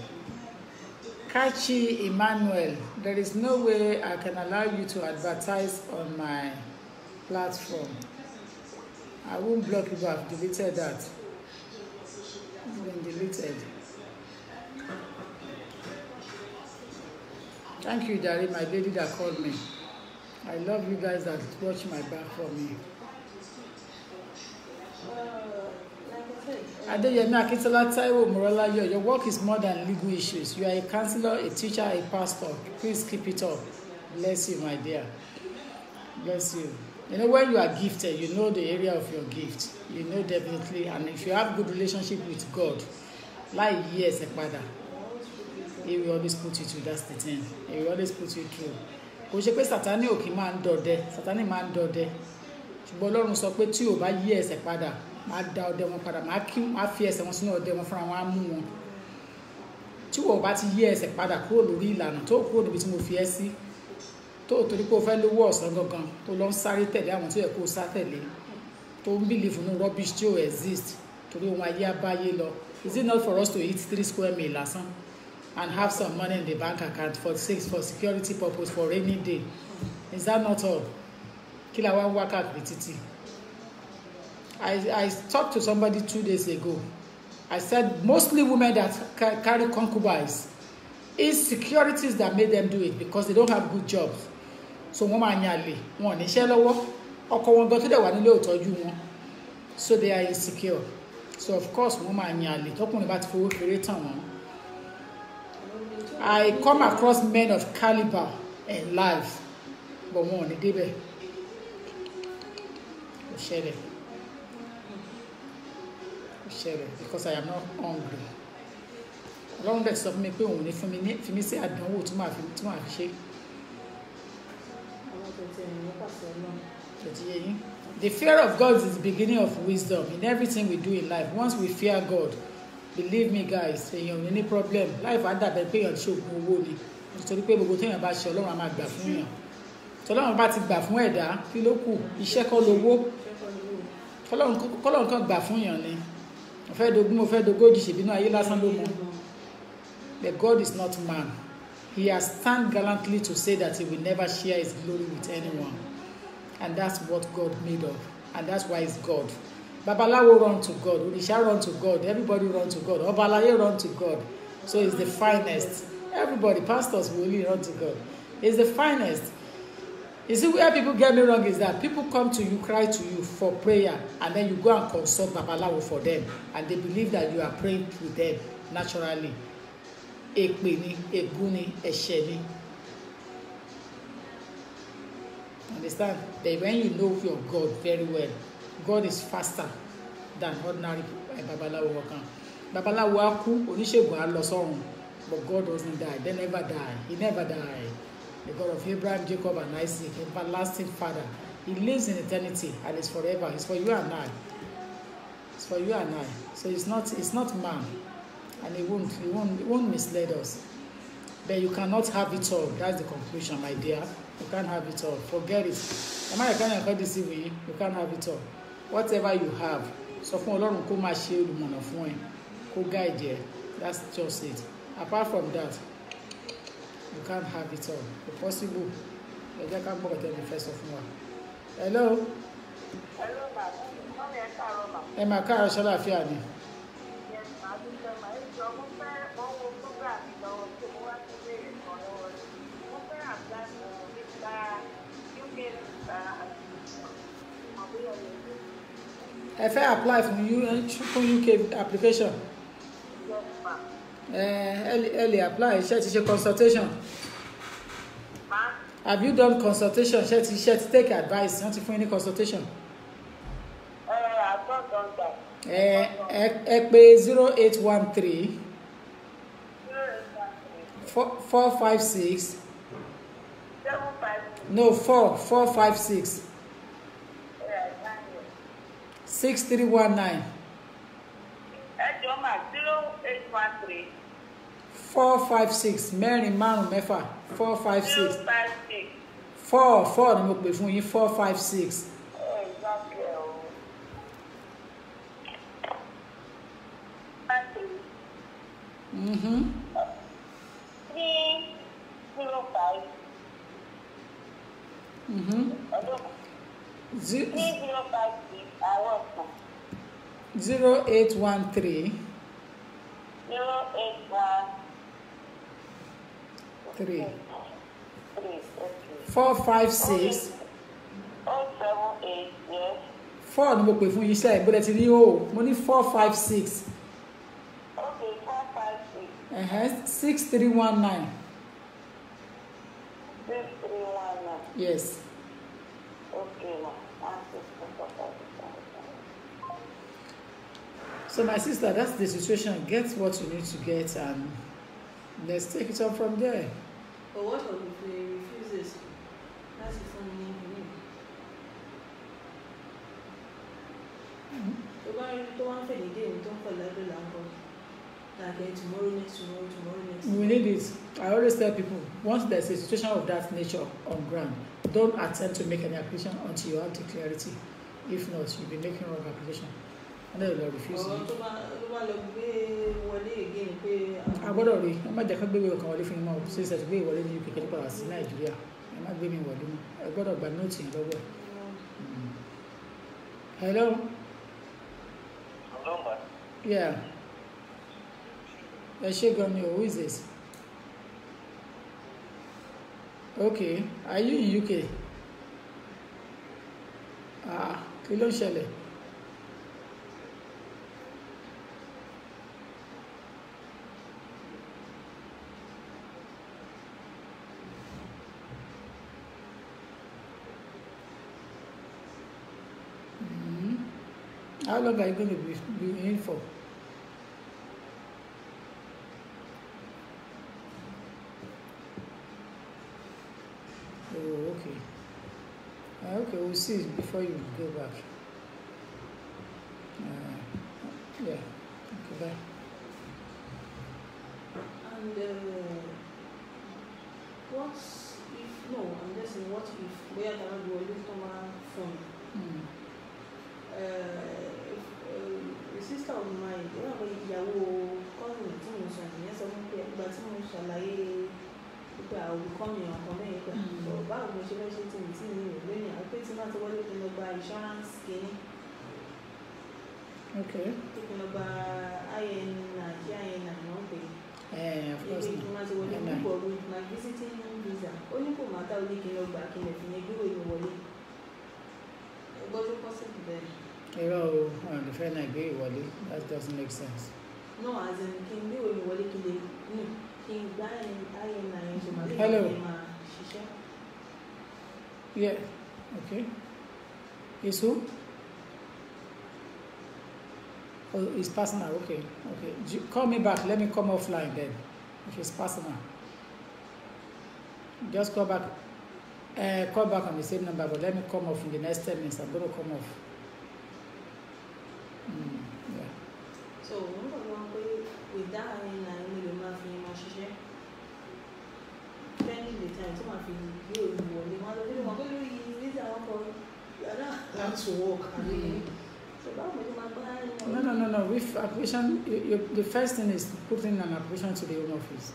Kachi Emmanuel, there is no way I can allow you to advertise on my platform. I won't block you, but I've deleted that. It's been deleted. Thank you, Dari, my lady that called me. I love you guys that watch my back for me. Adeyemi Akintola Taiwo Morolayo, your work is more than legal issues. You are a counselor, a teacher, a pastor. Please keep it up. Bless you, my dear. Bless you. You know, when you are gifted, you know the area of your gift. You know definitely. And if you have good relationship with God, like yes, He will always put you through. That's the thing. He will always put you through. Kò ṣe pé Sátánì ò kì í máa ń dọdẹ. Sátánì máa ń dọdẹ. Ṣùgbọ́n Ọlọ́run sọ pé tí ò bá yí ẹsẹ̀ padà, máa da ọdẹ wọn padà, máa fi ẹsẹ̀ wọn sínú ọdẹ wọn fúnra wọn á mú wọn. Tí wọ́n bá ti yí ẹsẹ̀ padà kúrò lórí ìlànà tó kúrò níbi tí mo fi ẹ́ sí, tó torí pé o fẹ́ lówó ọ̀sán gangan, tó lọ ń sáré tẹ̀lé àwọn tó yẹ kó o sá tẹ̀lé, tó ń believe nínú rubbish tí ò exist, torí ohun ayé abáyé lọ. Is it not for us to eat 3 square meal lásán and have some money in the bank account for security purpose for rainy day? Is that not all? Kí la wá ń wá káàkiri títì. I talked to somebody 2 days ago. I said mostly women that carry concubines, it's securities that made them do it because they don't have good jobs. So wọ́n máa yan àlè, wọn ò níṣẹ́ lọ́wọ́, ọkọ wọn gan tó dẹ̀ wà nílé òtọ́jú wọn, so they are insecure. So of course wọ́n máa yan àlè tọkùnrin bá ti fowó kéré tàn wọ́n. I come across men of caliber in life, but wọn ò ní débẹ̀. Share because I am not hungry. Ọlọ́run dẹ̀ sọ fún mi pé òun ní fi mí sí àdánwò tí màá fi ṣe. The fear of God is the beginning of wisdom in everything we do in life. Once we fear God, believe me guys, èèyàn ò ní problem. Life á dàbẹ̀ pé èèyàn ṣoògùn owó ni. Nítorí pé gbogbo téèyàn bá ṣe Ọlọ́run á máa gbà fún yàn. Tọ́lọ́run bá ti gbà fún ẹ̀dá kí ló kù? Iṣẹ́ kọ́ lowó. Kọ́lọ́run kan gbà fún yàn ni. Mo fẹ́ dogún mo fẹ́ dogójì ṣèbínú ayé lásán ló mọ̀. But God is not man. He has stand gallantly to say that he will never share his glory with anyone. And that's what God made of. And that's why he's God. Babalawo run to God. Orisha run to God. Everybody run to God. Obalaye run to God. So he's the finest. Everybody, pastors will only run to God. He's the finest. You see, where people get me wrong is that people come to you, cry to you for prayer, and then you go and consult Babalawo for them. And they believe that you are praying with them naturally. Èpè ni, ègún ni, ẹ̀ṣẹ̀ ni. Understand? But when you know your God very well, God is faster than ordinary Babalawo worker. Babalawo á kú, oníṣègùn á lọ sọ́run, but God doesn't die. They never die. He never die. The God of Abraham, Jacob, and Isaac, everlasting Father. He lives in eternity and is forever. It's for you and I. It's for you and I. So it's not man. And he won't mislead us. But you cannot have it all. That's the conclusion, my dear. You can't have it all. Forget it. Am I can't deceive you? You can't have it all. Whatever you have, so fún Ọlọ́run kó máa ṣe olùmọ̀nà fún ẹ, kó guide ẹ. That's just it. Apart from that, you can't have it all. It's possible. Ẹ jẹ́ ká gbọ́ ọ̀tẹ̀ mi fẹ́ sọ fún wa. Hello. Hello, ma. Mọ́mí ẹ káàárọ̀ ma. Ẹ máa káàárọ̀ ṣọ́láfíà ni. Yes, ma. Adúgbò ma. Ìjọ mo fẹ́ wọ́n wo program ìlọ́wọ́ tí mo wá sí ilé ìkan lọ́wọ́ rẹ̀. Mo fẹ́ àgbà nípa UK visa àti àbúrò rẹ̀. Ẹ fẹ́ apply fún UK application. Yes, ma. Ẹ lè apply. Ṣé ti ṣe consultation? Ma. Have you done consultation? Ṣé ti take advice? Wọ́n ti fún yín ní consultation? I've not done that. Ẹ pè 0813 456 no 456 6319 0813 456 mẹ́rin márùn mẹ́fà 456 056 4 ni mo pè fún yín 456. Mm-hmm. 305. Mm-hmm. 3056. I want 0813 081 456 078. Yes. 4 ni mo pè fún yín ṣe ìbúlẹ̀ ti ní o mo ní 456 Okay, 456. 6319 6319. yes. Okay, ma. So my sister, that's the situation. Get what you need to get and let's take it on from there. But what if he refuses? That's the phone name. tó wá ń fẹ̀ nídé ohun tó ń pọ̀ lọ́dọ̀ làǹkọ̀ like tomorrow next. We need it. I always tell people, once there's a situation of that nature on ground, don't attempt to make any application until you have the clarity. If not, you'll be making wrong application. And then they'll refuse you. Tó bá lọ gbé wọlé again pé. Agbọ́dọ̀ rí ẹ má jẹ́ ká gbé ìwé ọkàn wọlé fún mi mọ́ ṣé ìṣẹ̀tù gbé ìwọlé ní UK kí nípa wá sí Nàìjíríà ẹ má gbé mi wọlé mọ́ ẹ gbọ́dọ̀ gba nóòtì yẹn lọ́wọ́ ẹ̀. Hello. Hello, ma. Yeah. Ẹ ṣé gan ni o, who is this? Okay, are you in UK? Kí ló ń ṣẹlẹ̀? How long are you going to be in for? Oh, okay. Okay, we'll see before you go back. Yeah. Okay, bye. And what if, no, I'm just saying, what if we are going to do a little phone? The sister of mine, ìyàwó cousin tí mo sọ ìyẹn sọ fún pé ìgbà tí mo ṣàlàyé pé àwọn olùkọ́ mi ọ̀kan mẹ́rin pé báwo mo ṣe fẹ́ ṣe tí mi tí mi rò lónìí àti pé tí máa ti wọlé kí n lọ gba insurance kìíní. Okay. Kí n lọ gba INI náà pé. Of course. Ibi tí máa ti wọlé púpọ̀ with my visiting visa. Ó ní kò máa tá ó ní kí n lọ gbà kí n lè fi yẹn gbé òyìnbó wọlé. Gbọ́dọ̀ possible bẹ́ẹ̀. The friend I gave Wally, that doesn't make sense. No, as in can be when you want to can buy an Hello. Yeah. Okay. Is who? Oh, it's personal. Okay. Okay. Call me back. Let me come offline then. If it's personal, just call back. Call back on the same number, but let me come off in the next 10 minutes. I'm going to come off. Yeah. So, with that, I will not be my share. Spending the time to my you That's work. No. With application, the first thing is putting an application to the Home Office.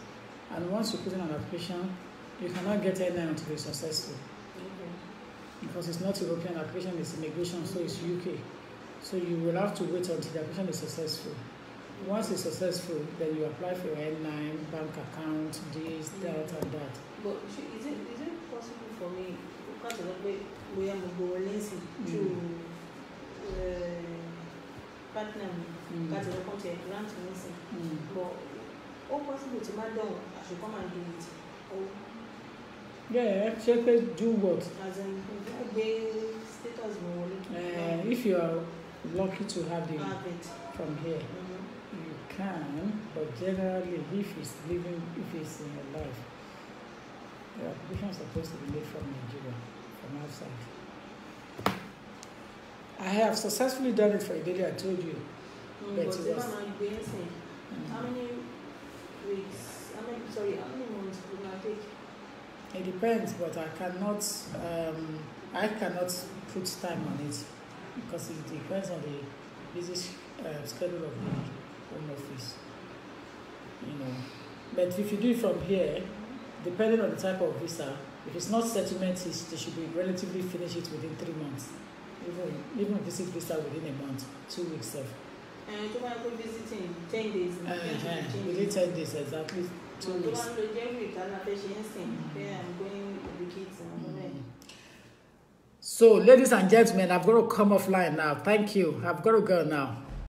And once you put in an application, you cannot get any until it's successful. Okay. Because it's not European application, it's immigration, so it's UK. So you will have to wait until the application is successful. Once it's successful, then you apply for your N9, bank account, this, that, and that. But is it possible for me, because of the way we are going to partner, because of the content grant missing. But all possible to my dog, I should come and do it. Oh. Yeah, check it, do what? As in, status more. If you are lucky to have it from here, you can, but generally, if it's in your life, the application is supposed to be made from Nigeria, from outside. I have successfully done it for a day, I told you. But it was, how many weeks, how many months will I take? It depends, but I cannot put time on it because it depends on the busy schedule of the Home Office. But if you do it from here, depending on the type of visa, if it's not settlement, they should be relatively finish it within 3 months. Even visit visa within a month, 2 weeks of. And you might be visiting 10 days. Within 10 days, exactly 2 weeks. I'm going with the kids. So, ladies and gentlemen, I've got to come offline now. Thank you. I've got to go now.